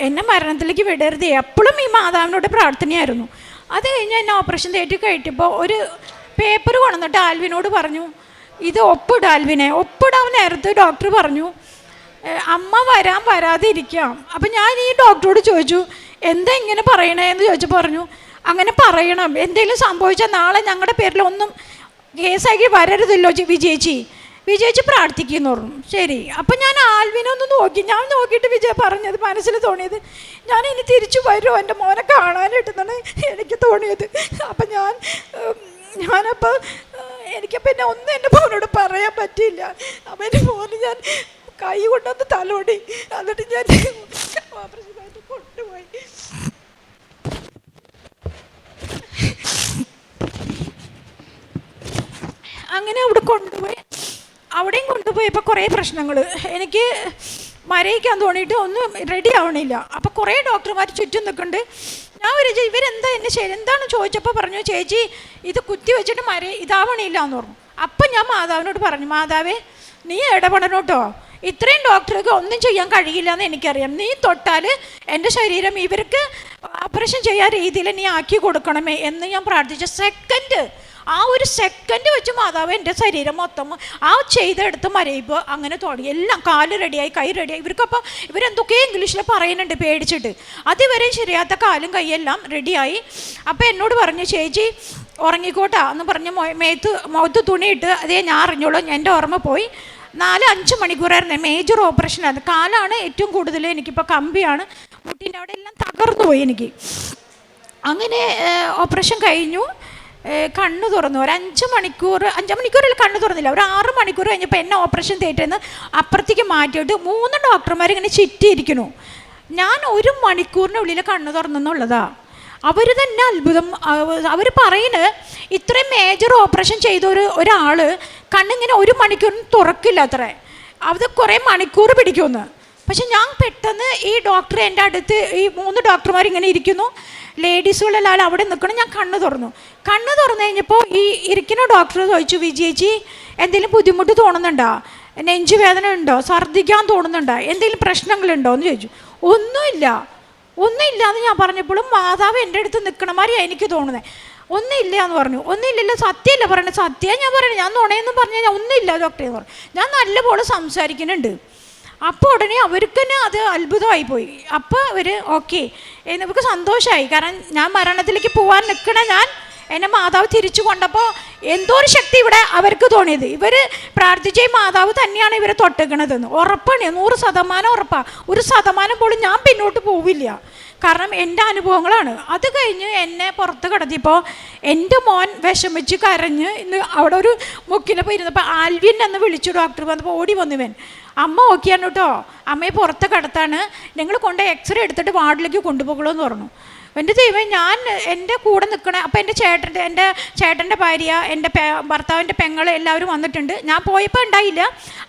എന്നെ മരണത്തിലേക്ക് വിടരുതേ. എപ്പോഴും ഈ മാതാവിനോട് പ്രാർത്ഥനയായിരുന്നു. അത് കഴിഞ്ഞ് എന്നെ ഓപ്പറേഷൻ തിയേറ്ററിൽ കയറ്റിയപ്പോൾ ഒരു പേപ്പർ കൊണ്ടുവന്നിട്ട് ആൽവിനോട് പറഞ്ഞു, ഇത് ഒപ്പിടുക ആൽവിനെ. ഒപ്പിടാൻ നേരത്ത് ഡോക്ടർ പറഞ്ഞു, അമ്മ വരാതിരിക്കാം. അപ്പം ഞാൻ ഈ ഡോക്ടറോട് ചോദിച്ചു, എന്താ ഇങ്ങനെ പറയണേന്ന് ചോദിച്ചപ്പോൾ പറഞ്ഞു, അങ്ങനെ പറയണം, എന്തെങ്കിലും സംഭവിച്ചാൽ നാളെ ഞങ്ങളുടെ പേരിലൊന്നും കേസാക്കി വരരുതല്ലോ വിജയിച്ച് പ്രാർത്ഥിക്കുമെന്ന് പറഞ്ഞു. ശരി. അപ്പം ഞാൻ ആൽവിനൊന്ന് നോക്കി. ഞാൻ നോക്കിയിട്ട് വിജയ പറഞ്ഞത് മനസ്സിൽ തോന്നിയത്, ഞാൻ ഇനി തിരിച്ചു വരുമോ എൻ്റെ മോനെ കാണാനായിട്ടെന്നാണ് എനിക്ക് തോന്നിയത്. അപ്പം ഞാനപ്പോൾ എനിക്ക് പിന്നെ ഒന്നും എൻ്റെ മോനോട് പറയാൻ പറ്റിയില്ല. അപ്പം എൻ്റെ മോന് ഞാൻ കൈ കൊണ്ടൊന്ന് തലോടി. എന്നിട്ട് ഞാൻ ഓപ്പറേഷനായിട്ട് കൊണ്ടുപോയി. അങ്ങനെ അവിടെയും കൊണ്ടുപോയപ്പോൾ കുറേ പ്രശ്നങ്ങൾ. എനിക്ക് മരയിക്കാൻ തോന്നിയിട്ട് ഒന്നും റെഡി ആവണില്ല. അപ്പോൾ കുറേ ഡോക്ടർമാർ ചുറ്റും നിൽക്കുന്നുണ്ട്. ഞാൻ ഇവരെന്താ എന്നെ എന്താണ് ചോദിച്ചപ്പോൾ പറഞ്ഞു, ചേച്ചി ഇത് കുത്തി വെച്ചിട്ട് ഇതാവണില്ല എന്ന് പറഞ്ഞു. അപ്പം ഞാൻ മാതാവിനോട് പറഞ്ഞു, മാതാവേ നീ ഇടപെടണം കേട്ടോ, ഇത്രയും ഡോക്ടർക്ക് ഒന്നും ചെയ്യാൻ കഴിയില്ല എന്ന് എനിക്കറിയാം. നീ തൊട്ടാൽ എൻ്റെ ശരീരം ഇവർക്ക് ഓപ്പറേഷൻ ചെയ്യാൻ രീതിയിൽ നീ ആക്കി കൊടുക്കണമേ എന്ന് ഞാൻ പ്രാർത്ഥിച്ച ആ ഒരു സെക്കൻഡ് വെച്ച് മാതാവ് എൻ്റെ ശരീരം മൊത്തം ചെയ്തെടുത്ത് മരയിപ്പോൾ അങ്ങനെ തുടങ്ങി. എല്ലാം കാല് റെഡിയായി, കൈ റെഡിയായി. ഇവർക്കപ്പോൾ ഇവരെന്തൊക്കെയോ ഇംഗ്ലീഷിൽ പറയുന്നുണ്ട് പേടിച്ചിട്ട്. അതുവരെ ശരിയാത്ത കാലും കൈയെല്ലാം റെഡിയായി. അപ്പോൾ എന്നോട് പറഞ്ഞു, ചേച്ചി ഉറങ്ങിക്കോട്ടാ എന്ന് പറഞ്ഞ് മുഖത്ത് തുണിയിട്ട് അതേ ഞാൻ അറിഞ്ഞോളൂ. എൻ്റെ ഓർമ്മ പോയി. 4-5 മണിക്കൂറായിരുന്നു. മേജർ ഓപ്പറേഷനായിരുന്നു. കാലാണ് ഏറ്റവും കൂടുതൽ. എനിക്കിപ്പോൾ കമ്പിയാണ്, മുട്ടിൻ്റെ അവിടെ എല്ലാം തകർന്നു പോയി എനിക്ക്. അങ്ങനെ ഓപ്പറേഷൻ കഴിഞ്ഞു. കണ്ണ് തുറന്നു. ഒരു 5 മണിക്കൂറിൽ കണ്ണ് തുറന്നില്ല. ഒരു 6 മണിക്കൂർ കഴിഞ്ഞപ്പോൾ എന്നെ ഓപ്പറേഷൻ തിയേറ്ററിൽ നിന്ന് അപ്പുറത്തേക്ക് മാറ്റിയിട്ട് 3 ഡോക്ടർമാർ ഇങ്ങനെ ചുറ്റിയിരിക്കുന്നു. ഞാൻ 1 മണിക്കൂറിനുള്ളിൽ കണ്ണ് തുറന്നെന്നുള്ളതാണ്. അവർ തന്നെ അത്ഭുതം. അവർ പറയുന്നത് ഇത്രയും മേജർ ഓപ്പറേഷൻ ചെയ്ത ഒരാൾ കണ്ണിങ്ങനെ 1 മണിക്കൂറിന് തുറക്കില്ല അത്രേ, അത് കുറേ മണിക്കൂർ പിടിക്കുമെന്ന്. പക്ഷെ ഞാൻ പെട്ടെന്ന് ഈ ഡോക്ടർ എൻ്റെ അടുത്ത്, ഈ 3 ഡോക്ടർമാർ ഇങ്ങനെ ഇരിക്കുന്നു, ലേഡീസുകളെല്ലാം അവിടെ നിൽക്കണം. ഞാൻ കണ്ണ് തുറന്നു കഴിഞ്ഞപ്പോൾ ഈ ഇരിക്കുന്ന ഡോക്ടർ ചോദിച്ചു, വിജയിച്ചി എന്തെങ്കിലും ബുദ്ധിമുട്ട് തോന്നുന്നുണ്ടോ, നെഞ്ചുവേദന ഉണ്ടോ, ഛർദ്ദിക്കാൻ തോന്നുന്നുണ്ടോ, എന്തെങ്കിലും പ്രശ്നങ്ങളുണ്ടോ എന്ന് ചോദിച്ചു. ഒന്നുമില്ല എന്ന് ഞാൻ പറഞ്ഞപ്പോഴും മാതാവ് എൻ്റെ അടുത്ത് നിൽക്കണമാതിരിയാണ് എനിക്ക് തോന്നുന്നത്. ഒന്നുമില്ല എന്ന് പറഞ്ഞു. ഒന്നുമില്ലല്ലോ, സത്യമല്ല പറയണത്. സത്യം ഞാൻ പറയണേ, ഞാൻ നുണയെന്ന് പറഞ്ഞു കഴിഞ്ഞാൽ ഒന്നുമില്ല ഡോക്ടറെ എന്ന് പറഞ്ഞു. ഞാൻ നല്ലപോലെ സംസാരിക്കുന്നുണ്ട്. അപ്പോൾ ഉടനെ അവർക്ക് തന്നെ അത് അത്ഭുതമായി പോയി. അപ്പോൾ അവർ ഓക്കെ, നമുക്ക് സന്തോഷമായി. കാരണം ഞാൻ മരണത്തിലേക്ക് പോകാൻ നിൽക്കണ എന്നെ മാതാവ് തിരിച്ചു കൊണ്ടപ്പോൾ എന്തോ ഒരു ശക്തി ഇവിടെ അവർക്ക് തോന്നിയത്. ഇവർ പ്രാർത്ഥിച്ച മാതാവ് തന്നെയാണ് ഇവരെ തൊട്ടിക്കണതെന്ന് ഉറപ്പാണ്. 100% ഉറപ്പാണ്. 1% പോലും ഞാൻ പിന്നോട്ട് പോവില്ല. കാരണം എൻ്റെ അനുഭവങ്ങളാണ്. അത് കഴിഞ്ഞ് എന്നെ പുറത്ത് കിടത്തിയപ്പോൾ എൻ്റെ മോൻ വിഷമിച്ച് കരഞ്ഞ് ഇന്ന് അവിടെ ഒരു മുക്കിലപ്പോൾ ഇരുന്നപ്പോൾ ആൽവിൻ എന്ന് വിളിച്ചു. ഡോക്ടർ വന്നപ്പോൾ ഓടി വന്നുവൻ, അമ്മ ഓക്കെയാണ് കേട്ടോ, അമ്മയെ പുറത്ത് കിടത്താണ്, നിങ്ങൾ കൊണ്ട് എക്സ്റേ എടുത്തിട്ട് വാർഡിലേക്ക് കൊണ്ടുപോകുള്ളൂ എന്ന് പറഞ്ഞു. എൻ്റെ ദൈവം, ഞാൻ എൻ്റെ കൂടെ നിൽക്കണേ. അപ്പോൾ എൻ്റെ ചേട്ടൻ്റെ ഭാര്യ, എൻ്റെ ഭർത്താവിൻ്റെ പെങ്ങൾ എല്ലാവരും വന്നിട്ടുണ്ട്. ഞാൻ പോയപ്പോൾ ഉണ്ടായില്ല,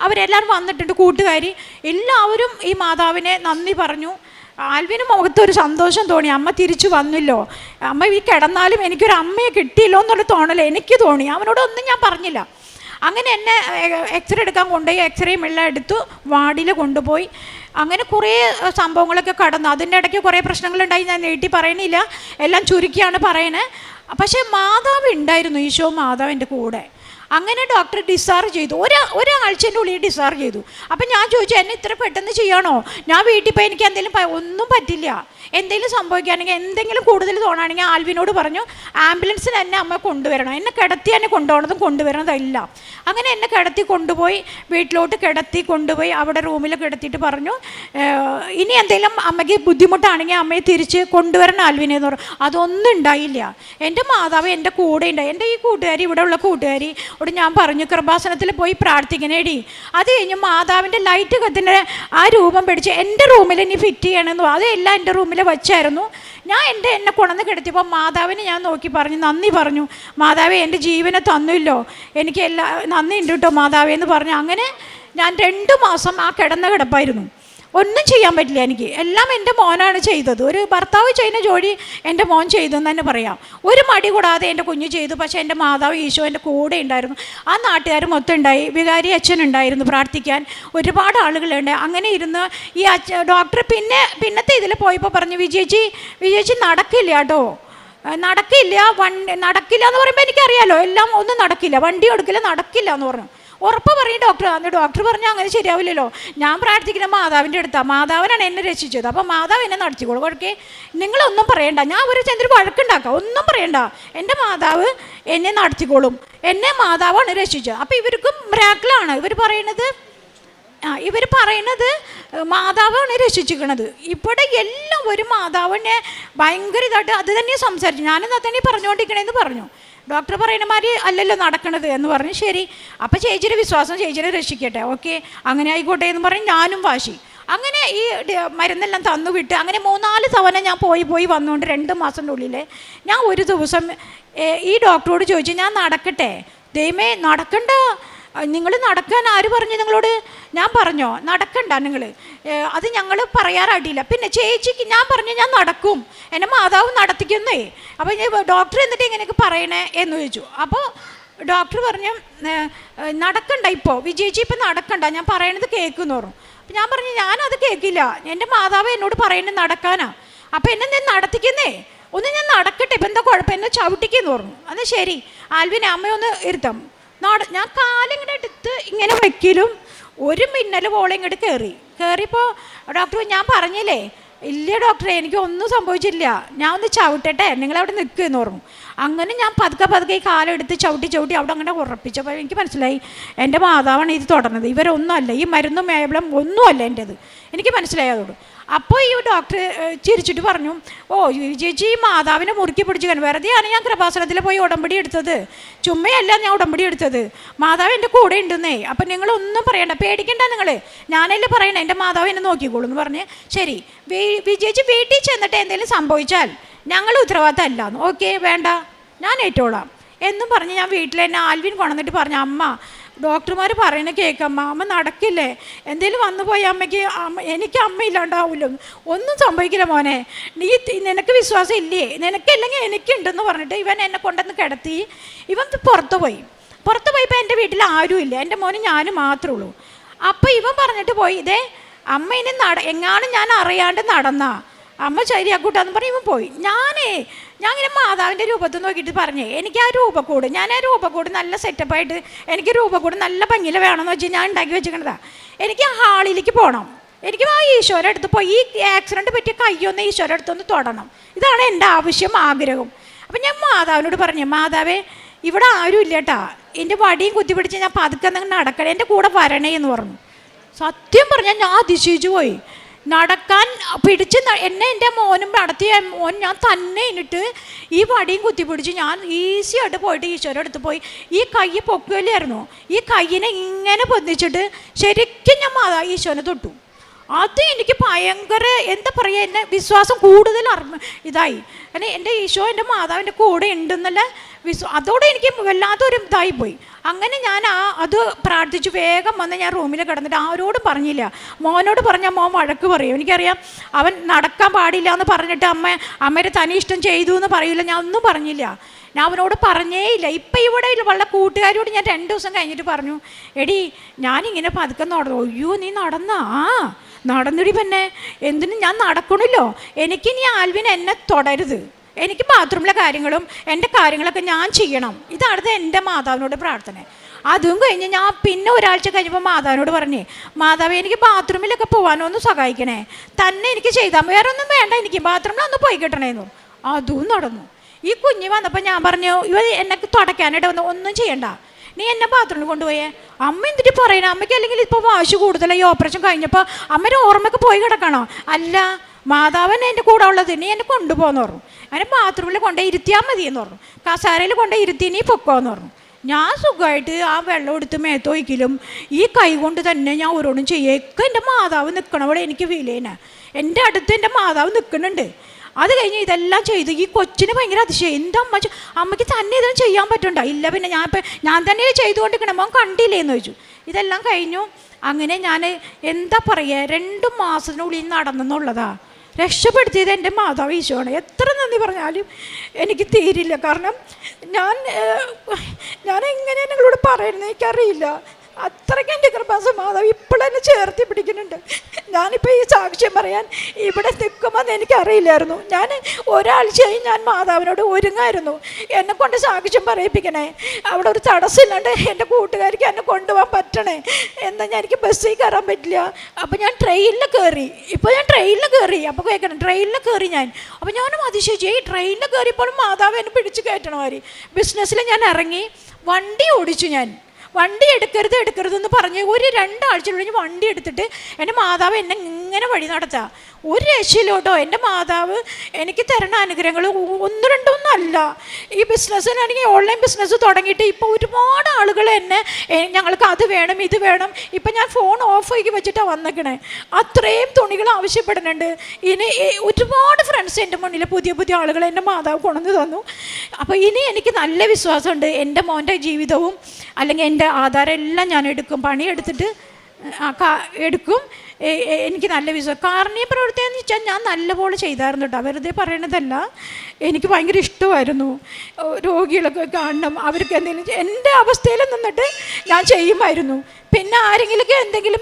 അവരെല്ലാവരും വന്നിട്ടുണ്ട്. കൂട്ടുകാരി എല്ലാവരും ഈ മാതാവിനെ നന്ദി പറഞ്ഞു. ആൽവിന് മുഖത്തൊരു സന്തോഷം തോന്നി. അമ്മ തിരിച്ചു വന്നല്ലോ, അമ്മ ഈ കിടന്നാലും എനിക്കൊരു അമ്മയെ കിട്ടിയല്ലോ എന്നുള്ള തോന്നൽ എനിക്ക് തോന്നി. അവനോടൊന്നും ഞാൻ പറഞ്ഞില്ല. അങ്ങനെ എന്നെ എക്സ്റേ എടുക്കാൻ കൊണ്ടുപോയി. എക്സ്റേയും എല്ലാം എടുത്തു വാർഡിൽ കൊണ്ടുപോയി. അങ്ങനെ കുറേ സംഭവങ്ങളൊക്കെ കടന്നു. അതിൻ്റെ ഇടയ്ക്ക് കുറേ പ്രശ്നങ്ങളുണ്ടായി. ഞാൻ നീട്ടി പറയണില്ല, എല്ലാം ചുരുക്കിയാണ് പറയണേ. പക്ഷേ മാതാവ് ഉണ്ടായിരുന്നു, ഈശോ മാതാവിൻ്റെ കൂടെ. അങ്ങനെ ഡോക്ടർ ഡിസ്ചാർജ് ചെയ്തു. ഒരു ഒരാഴ്ചൻ്റെ ഉള്ളിൽ ഡിസ്ചാർജ് ചെയ്തു. അപ്പം ഞാൻ ചോദിച്ചു, എന്നെ ഇത്ര പെട്ടെന്ന് ചെയ്യണോ? ഞാൻ വീട്ടിൽ പോയി എനിക്ക് എന്തെങ്കിലും ഒന്നും പറ്റില്ല, എന്തെങ്കിലും സംഭവിക്കുകയാണെങ്കിൽ എന്തെങ്കിലും കൂടുതൽ തോന്നുകയാണെങ്കിൽ ആൽവിനോട് പറഞ്ഞു ആംബുലൻസിന് എന്നെ അമ്മ കൊണ്ടുവരണം, എന്നെ കിടത്തി എന്നെ കൊണ്ടുപോകണതും കൊണ്ടുവരണതല്ല. അങ്ങനെ എന്നെ കിടത്തി കൊണ്ടുപോയി വീട്ടിലോട്ട് കിടത്തി കൊണ്ടുപോയി അവിടെ റൂമിൽ കിടത്തിയിട്ട് പറഞ്ഞു, ഇനി എന്തെങ്കിലും അമ്മയ്ക്ക് ബുദ്ധിമുട്ടാണെങ്കിൽ അമ്മയെ തിരിച്ച് കൊണ്ടുവരണം ആൽവിനെ എന്ന് പറഞ്ഞു. അതൊന്നും ഉണ്ടായില്ല. എൻ്റെ മാതാവ് എൻ്റെ കൂടെ ഉണ്ടായി. എൻ്റെ ഈ കൂട്ടുകാരി, ഇവിടെ ഉള്ള കൂട്ടുകാരി ഇവിടെ ഞാൻ പറഞ്ഞു കൃപാസനത്തിൽ പോയി പ്രാർത്ഥിക്കണേടി. അത് കഴിഞ്ഞ് മാതാവിൻ്റെ ലൈറ്റ് കത്തിൻ്റെ ആ രൂപം പിടിച്ച് എൻ്റെ റൂമിൽ ഇനി ഫിറ്റ് ചെയ്യണമെന്ന്, അതെല്ലാം എൻ്റെ റൂമിൽ വച്ചായിരുന്നു. ഞാൻ എന്നെ കൊണ്ടുവന്ന് കിടത്തിയപ്പോൾ മാതാവിനെ ഞാൻ നോക്കി പറഞ്ഞു, നന്ദി പറഞ്ഞു, മാതാവേ എൻ്റെ ജീവനെ തന്നില്ലോ, എനിക്ക് നന്ദി ഉണ്ട് കേട്ടോ മാതാവേ എന്ന് പറഞ്ഞു. അങ്ങനെ ഞാൻ 2 മാസം ആ കിടന്ന കിടപ്പായിരുന്നു. ഒന്നും ചെയ്യാൻ പറ്റില്ല എനിക്ക്, എല്ലാം എൻ്റെ മോനാണ് ചെയ്തത്. ഒരു ഭർത്താവ് ചെയ്യുന്ന ജോലി എൻ്റെ മോൻ ചെയ്തെന്ന് തന്നെ പറയാം. ഒരു മടി കൂടാതെ എൻ്റെ കുഞ്ഞ് ചെയ്തു. പക്ഷേ എൻ്റെ മാതാവ് ഈശോ എൻ്റെ കൂടെ ഉണ്ടായിരുന്നു. ആ നാട്ടുകാർ മൊത്തം ഉണ്ടായി, വികാരി അച്ഛൻ ഉണ്ടായിരുന്നു പ്രാർത്ഥിക്കാൻ, ഒരുപാട് ആളുകളുണ്ട്. അങ്ങനെ ഇരുന്ന് ഈ ഡോക്ടർ പിന്നത്തെ ഇതിൽ പോയപ്പോൾ പറഞ്ഞു, വിജയിച്ചി നടക്കില്ല കേട്ടോ, നടക്കില്ല എന്ന് പറയുമ്പോൾ എനിക്കറിയാലോ എല്ലാം ഒന്നും നടക്കില്ല, വണ്ടി എടുക്കില്ല, നടക്കില്ല എന്ന് പറഞ്ഞു. ഉറപ്പ് പറയും ഡോക്ടർ. അന്ന് ഡോക്ടർ പറഞ്ഞു അങ്ങനെ ശരിയാവില്ലല്ലോ, ഞാൻ പ്രാർത്ഥിക്കുന്ന മാതാവിൻ്റെ അടുത്താണ്, മാതാവിനാണ് എന്നെ രക്ഷിച്ചത്, അപ്പോൾ മാതാവ് എന്നെ നടത്തിക്കോളൂ, ഓക്കെ നിങ്ങളൊന്നും പറയണ്ട, ഞാൻ ഒരു ചെന്തൊരു വഴക്കുണ്ടാക്കാം, ഒന്നും പറയണ്ട, എൻ്റെ മാതാവ് എന്നെ നടത്തിക്കോളും, എന്നെ മാതാവാണ് രക്ഷിച്ചത്. അപ്പോൾ ഇവർക്കും മിറാക്കിളാണ് ഇവർ പറയുന്നത് മാതാവാണ് രക്ഷിച്ചിരിക്കണത്. ഇവിടെ എല്ലാം ഒരു മാതാവിനെ ഭയങ്കര ഇതായിട്ട് അത് തന്നെ സംസാരിച്ചു. ഞാനെന്നാ തന്നെ പറഞ്ഞുകൊണ്ടിരിക്കണേന്ന് പറഞ്ഞു. ഡോക്ടർ പറയുന്ന മാതിരി അല്ലല്ലോ നടക്കണത് എന്ന് പറഞ്ഞു. ശരി, അപ്പോൾ ചേച്ചിയുടെ വിശ്വാസം ചേച്ചിയെ രക്ഷിക്കട്ടെ, ഓക്കെ അങ്ങനെ ആയിക്കോട്ടെ എന്ന് പറഞ്ഞ് ഞാനും വാശി. അങ്ങനെ ഈ മരുന്നെല്ലാം തന്നു വിട്ട് അങ്ങനെ 3-4 തവണ ഞാൻ പോയി വന്നുകൊണ്ട് 2 മാസത്തിൻ്റെ ഉള്ളിൽ ഞാൻ ഒരു ദിവസം ഈ ഡോക്ടറോട് ചോദിച്ചു, ഞാൻ നടക്കട്ടെ? ദൈവമേ നടക്കണ്ട, നിങ്ങൾ നടക്കാൻ ആര് പറഞ്ഞു നിങ്ങളോട്? ഞാൻ പറഞ്ഞോ നടക്കണ്ട നിങ്ങൾ, അത് ഞങ്ങൾ പറയാറായിട്ടില്ല. പിന്നെ ചേച്ചിക്ക് ഞാൻ പറഞ്ഞു ഞാൻ നടക്കും, എന്നെ മാതാവ് നടത്തിക്കുന്നേ. അപ്പോൾ ഡോക്ടർ എന്നിട്ട് ഇങ്ങനെയൊക്കെ പറയണേ എന്ന് ചോദിച്ചു. അപ്പോൾ ഡോക്ടർ പറഞ്ഞു നടക്കണ്ട, ഇപ്പോൾ വിജയിച്ച് ഇപ്പം നടക്കണ്ട, ഞാൻ പറയണത് കേൾക്കുമെന്ന് പറഞ്ഞു. അപ്പം ഞാൻ പറഞ്ഞു ഞാനത് കേൾക്കില്ല, എൻ്റെ മാതാവ് എന്നോട് പറയുന്നത് നടക്കാനാ, അപ്പോൾ എന്നെ ഞാൻ നടത്തിക്കുന്നേ, ഒന്ന് ഞാൻ നടക്കട്ടെ, ഇപ്പം എന്താ കുഴപ്പം, എന്നെ ചവിട്ടിക്കെന്ന് പറഞ്ഞു. അത് ശരി ആൽവിനെ അമ്മയൊന്ന് ഇരുത്താം. ഞാൻ കാലിങ്ങനെ എടുത്ത് ഇങ്ങനെ വെക്കലും ഒരു മിന്നൽ പോലെ ഇങ്ങോട്ട് കയറിയപ്പോൾ ഡോക്ടർ ഞാൻ പറഞ്ഞില്ലേ, ഇല്ല ഡോക്ടറെ എനിക്കൊന്നും സംഭവിച്ചില്ല, ഞാൻ ഒന്ന് ചവിട്ടട്ടെ, നിങ്ങളവിടെ നിൽക്കുമെന്ന് പറഞ്ഞു. അങ്ങനെ ഞാൻ പതുക്കെ ഈ കാലെടുത്ത് ചവിട്ടി അവിടെ അങ്ങനെ ഉറപ്പിച്ചപ്പോൾ എനിക്ക് മനസ്സിലായി എൻ്റെ മാതാവാണ് ഇത് തുടർന്നത്, ഇവരൊന്നും അല്ല, ഈ മരുന്നും മേബിളും ഒന്നുമല്ല എൻ്റെത്, എനിക്ക് മനസ്സിലായി അതോട്. അപ്പോൾ ഈ ഡോക്ടർ ചിരിച്ചിട്ട് പറഞ്ഞു, ഓ ചേച്ചി ഈ മാതാവിനെ മുറുക്കി പിടിച്ച് കാണും, വെറുതെയാണ് ഞാൻ കൃപാസനത്തിൽ പോയി ഉടമ്പടി എടുത്തത്, ചുമ്മയല്ല ഞാൻ ഉടമ്പടി എടുത്തത്, മാതാവ് എൻ്റെ കൂടെ ഉണ്ടെന്നേ, അപ്പം നിങ്ങളൊന്നും പറയണ്ട, പേടിക്കണ്ട നിങ്ങൾ, ഞാനല്ലേ പറയണേ, എൻ്റെ മാതാവ് എന്നെ നോക്കിക്കോളൂ എന്ന് പറഞ്ഞ്. ശരി വിജയിച്ച് വീട്ടിൽ ചെന്നിട്ട് എന്തെങ്കിലും സംഭവിച്ചാൽ ഞങ്ങൾ ഉത്തരവാദിത്തം അല്ലാന്ന്, ഓക്കെ വേണ്ട ഞാൻ ഏറ്റോളാം എന്നും പറഞ്ഞ് ഞാൻ വീട്ടിൽ എന്നെ ആൽവിൻ കൊണ്ടുവന്നിട്ട് പറഞ്ഞു, അമ്മ ഡോക്ടർമാർ പറയുന്നത് കേൾക്കമ്മ, അമ്മ നടക്കില്ലേ, എന്തെങ്കിലും വന്നു പോയി അമ്മയ്ക്ക് എനിക്ക് അമ്മയില്ലാണ്ടാവില്ല, ഒന്നും സംഭവിക്കില്ല മോനെ, നിനക്ക് വിശ്വാസം ഇല്ലേ, നിനക്കില്ലെങ്കിൽ എനിക്കുണ്ടെന്ന് പറഞ്ഞിട്ട് ഇവൻ എന്നെ കൊണ്ടുവന്ന് കിടത്തി. ഇവൻ പുറത്തു പോയപ്പോൾ എൻ്റെ വീട്ടിൽ ആരുമില്ല, എൻ്റെ മോനും ഞാനും മാത്രമേ ഉള്ളൂ. അപ്പോൾ ഇവൻ പറഞ്ഞിട്ട് പോയി, ഇതേ അമ്മ ഇനി എങ്ങാനും ഞാൻ അറിയാണ്ട് നടന്നാ അമ്മ ശരിയാക്കൂട്ടാന്ന് പറഞ്ഞ് ഇവൻ പോയി. ഞാൻ ഇങ്ങനെ മാതാവിൻ്റെ രൂപത്തിൽ നോക്കിയിട്ട് പറഞ്ഞേ, എനിക്ക് ആ രൂപക്കൂട്, ഞാൻ ആ രൂപക്കൂട് നല്ല സെറ്റപ്പായിട്ട് എനിക്ക് രൂപക്കൂട് നല്ല ഭംഗിയിൽ വേണമെന്ന് വെച്ചാൽ ഞാൻ ഉണ്ടാക്കി വെച്ചിരിക്കണതാണ്. എനിക്ക് ആ ഹാളിലേക്ക് പോകണം, എനിക്ക് ആ ഈശോയുടെ അടുത്ത് പോയി ഈ ആക്സിഡൻറ്റ് പറ്റിയ കയ്യൊന്ന് ഈശോയുടെ അടുത്തൊന്ന് തൊടണം, ഇതാണ് എൻ്റെ ആവശ്യം ആഗ്രഹം. അപ്പം ഞാൻ മാതാവിനോട് പറഞ്ഞു, മാതാവേ ഇവിടെ ആരും ഇല്ല കേട്ടാ, എൻ്റെ വടിയും കുത്തിപ്പിടിച്ച് ഞാൻ പതുക്കെ നടക്കണേ, എൻ്റെ കൂടെ വരണേ എന്ന് പറഞ്ഞു. സത്യം പറഞ്ഞാൽ ഞാൻ അതിശയിച്ചു പോയി. നടക്കാൻ പിടിച്ച് എന്നെ എൻ്റെ മോനും നടത്തിയ മോൻ ഞാൻ തന്നെ ഇന്നിട്ട് ഈ വടിയും കുത്തിപ്പിടിച്ച് ഞാൻ ഈസി ആയിട്ട് പോയിട്ട് ഈശോയുടെ അടുത്ത് പോയി ഈ കൈ പൊക്കുകയില്ലായിരുന്നു, ഈ കയ്യിനെ ഇങ്ങനെ പൊന്നിച്ചിട്ട് ശരിക്കും ഞാൻ ഈശോനെ തൊട്ടു. അത് എനിക്ക് ഭയങ്കര എന്താ പറയുക, എന്നെ വിശ്വാസം കൂടുതൽ ഇതായി. കാരണം എൻ്റെ ഈശോ എൻ്റെ മാതാവിൻ്റെ കൂടെ ഉണ്ടെന്നല്ല അതോടെ എനിക്ക് വല്ലാത്തൊരു ഇതായിപ്പോയി. അങ്ങനെ ഞാൻ അത് പ്രാർത്ഥിച്ചു വേഗം വന്ന് ഞാൻ റൂമിൽ കിടന്നിട്ട് ആരോടും പറഞ്ഞില്ല. മോനോട് പറഞ്ഞാൽ മോൻ വഴക്ക് പറയും, എനിക്കറിയാം അവൻ നടക്കാൻ പാടില്ല എന്ന് പറഞ്ഞിട്ട് അമ്മയുടെ തനി ഇഷ്ടം ചെയ്തു എന്ന് പറയില്ല, ഞാൻ ഒന്നും പറഞ്ഞില്ല, ഞാൻ അവനോട് പറഞ്ഞേയില്ല. ഇപ്പം ഇവിടെ ഉള്ള കൂട്ടുകാരോട് ഞാൻ 2 ദിവസം കഴിഞ്ഞിട്ട് പറഞ്ഞു, എടി ഞാനിങ്ങനെ പതുക്കെ നടന്നു. അയ്യോ നീ നടന്നാ? നടന്നിടി പിന്നെ, എന്തിനും ഞാൻ നടക്കണല്ലോ, എനിക്കിനി ആൽവിൻ എന്നെ തുടരുത്, എനിക്ക് ബാത്റൂമിലെ കാര്യങ്ങളും എൻ്റെ കാര്യങ്ങളൊക്കെ ഞാൻ ചെയ്യണം, ഇതാണ് എൻ്റെ മാതാവിനോട് പ്രാർത്ഥന. അതും കഴിഞ്ഞ് ഞാൻ പിന്നെ ഒരാഴ്ച കഴിഞ്ഞപ്പോൾ മാതാവിനോട് പറഞ്ഞേ, മാതാവ് എനിക്ക് ബാത്റൂമിലൊക്കെ പോകാനോ ഒന്ന് സഹായിക്കണേ, തന്നെ എനിക്ക് ചെയ്താൽ വേറെ ഒന്നും വേണ്ട, എനിക്ക് ബാത്റൂമിൽ ഒന്ന് പോയി കിട്ടണേന്നു. അതും നടന്നു. ഈ കുഞ്ഞ് വന്നപ്പോൾ ഞാൻ പറഞ്ഞു, ഇവ എന്നെ തുടയ്ക്കാനായിട്ട് വന്നു, ഒന്നും ചെയ്യണ്ട, നീ എന്നെ ബാത്റൂമിൽ കൊണ്ടുപോയേ. അമ്മ എന്തിട്ട് പറയണേ, അമ്മയ്ക്ക് അല്ലെങ്കിൽ ഇപ്പോൾ വാശി കൂടുതലായി, ഈ ഓപ്പറേഷൻ കഴിഞ്ഞപ്പോൾ അമ്മയുടെ ഓർമ്മയ്ക്ക് പോയി കിടക്കണോ? അല്ല, മാതാവൻ എൻ്റെ കൂടെ ഉള്ളത്, നീ എന്നെ കൊണ്ടുപോകുന്നു പറഞ്ഞു. അങ്ങനെ ബാത്റൂമിൽ കൊണ്ടേ ഇരുത്തിയാൽ മതിയെന്ന് പറഞ്ഞു. കസാരയിൽ കൊണ്ടേ ഇരുത്തി നീ പൊക്കോന്ന് പറഞ്ഞു. ഞാൻ സുഖമായിട്ട് ആ വെള്ളം എടുത്ത് മേത്തൊഴിക്കലും ഈ കൈ കൊണ്ട് തന്നെ ഞാൻ ഓരോന്നും ചെയ്യൊക്കെ എൻ്റെ മാതാവ് നിൽക്കണവിടെ എനിക്ക് ഫീൽ ചെയ്യണേ. എൻ്റെ അടുത്ത് എൻ്റെ മാതാവ് നിൽക്കുന്നുണ്ട്. അത് കഴിഞ്ഞ് ഇതെല്ലാം ചെയ്തു. ഈ കൊച്ചിന് ഭയങ്കര അതിശയം, എന്താ അമ്മയ്ക്ക് തന്നെ ഇതൊന്നും ചെയ്യാൻ പറ്റണ്ട? ഇല്ല, പിന്നെ ഞാൻ തന്നെ ചെയ്തുകൊണ്ടിരിക്കണം, മോൻ കണ്ടില്ലേന്ന് ചോദിച്ചു. ഇതെല്ലാം കഴിഞ്ഞു. അങ്ങനെ ഞാൻ എന്താ പറയുക, 2 മാസത്തിനുള്ളിൽ നടന്നെന്നുള്ളതാ. രക്ഷപ്പെടുത്തിയത് എൻ്റെ മാതാവ് ഈശോയാണ്. എത്ര നന്ദി പറഞ്ഞാലും എനിക്ക് തീരില്ല. കാരണം ഞാൻ എങ്ങനെയാണ് നിങ്ങളോട് പറയുന്നത് എനിക്കറിയില്ല. അത്രയ്ക്ക് എൻ്റെ കൃപാസ മാതാവ് ഇപ്പോഴെന്നെ ചേർത്തി പിടിക്കുന്നുണ്ട്. ഞാനിപ്പോൾ ഈ സാക്ഷ്യം പറയാൻ ഇവിടെ നിൽക്കുമെന്ന് എനിക്കറിയില്ലായിരുന്നു. ഞാൻ ഒരാഴ്ചയായി ഞാൻ മാതാവിനോട് ഒരുങ്ങായിരുന്നു, എന്നെ കൊണ്ട് സാക്ഷ്യം പറയിപ്പിക്കണേ, അവിടെ ഒരു തടസ്സമില്ലാണ്ട് എൻ്റെ കൂട്ടുകാർക്ക് എന്നെ കൊണ്ടുപോകാൻ പറ്റണേ. എന്നാൽ എനിക്ക് ബസ്സിൽ കയറാൻ പറ്റില്ല. അപ്പോൾ ഞാൻ ട്രെയിനിൽ കയറി. അപ്പോൾ കേൾക്കണം, ട്രെയിനിൽ കയറി ഞാൻ. അപ്പോൾ ഞാനും അതിശയിച്ചു, ഈ ട്രെയിനിൽ കയറിയപ്പോഴും മാതാവ് എന്നെ പിടിച്ച് കയറ്റണമാതിരി. ബിസിനസ്സിൽ ഞാൻ ഇറങ്ങി, വണ്ടി ഓടിച്ചു. ഞാൻ വണ്ടി എടുക്കരുതെന്ന് പറഞ്ഞ് ഒരു 2 ആഴ്ച കഴിഞ്ഞ് വണ്ടി എടുത്തിട്ട് എൻ്റെ മാതാവ് എന്നെ ഇങ്ങനെ വഴി നടത്തുക. ഒരു രക്ഷയിലോട്ടോ. എൻ്റെ മാതാവ് എനിക്ക് തരുന്ന അനുഗ്രഹങ്ങൾ 1-2 അല്ല. ഈ ബിസിനസ്സിനാണെങ്കിൽ ഓൺലൈൻ ബിസിനസ് തുടങ്ങിയിട്ട് ഇപ്പോൾ ഒരുപാട് ആളുകൾ എന്നെ ഞങ്ങൾക്ക് അത് വേണം ഇത് വേണം. ഇപ്പം ഞാൻ ഫോൺ ഓഫ് ആക്കി വെച്ചിട്ടാണ് വന്നേക്കണേ. അത്രയും തുണികൾ ആവശ്യപ്പെടുന്നുണ്ട്. ഇനി ഒരുപാട് ഫ്രണ്ട്സ് എൻ്റെ മുന്നിൽ പുതിയ ആളുകൾ എൻ്റെ മാതാവ് കൊണ്ടുവന്ന് തന്നു. അപ്പോൾ ഇനി എനിക്ക് നല്ല വിശ്വാസമുണ്ട്, എൻ്റെ മോൻ്റെ ജീവിതവും അല്ലെങ്കിൽ എൻ്റെ ആധാരം എല്ലാം ഞാൻ എടുക്കും, പണിയെടുത്തിട്ട് എടുക്കും. എനിക്ക് നല്ല വിശ്വാസം. കാരുണ്യ പ്രവൃത്തി എന്ന് വെച്ചാൽ ഞാൻ നല്ലപോലെ ചെയ്തായിരുന്നു കേട്ടോ, വെറുതെ പറയണതല്ല. എനിക്ക് ഭയങ്കര ഇഷ്ടമായിരുന്നു. രോഗികളൊക്കെ കാണണം, അവർക്ക് എന്തെങ്കിലും എൻ്റെ അവസ്ഥയിൽ നിന്നിട്ട് ഞാൻ ചെയ്യുമായിരുന്നു. പിന്നെ ആരെങ്കിലുമൊക്കെ എന്തെങ്കിലും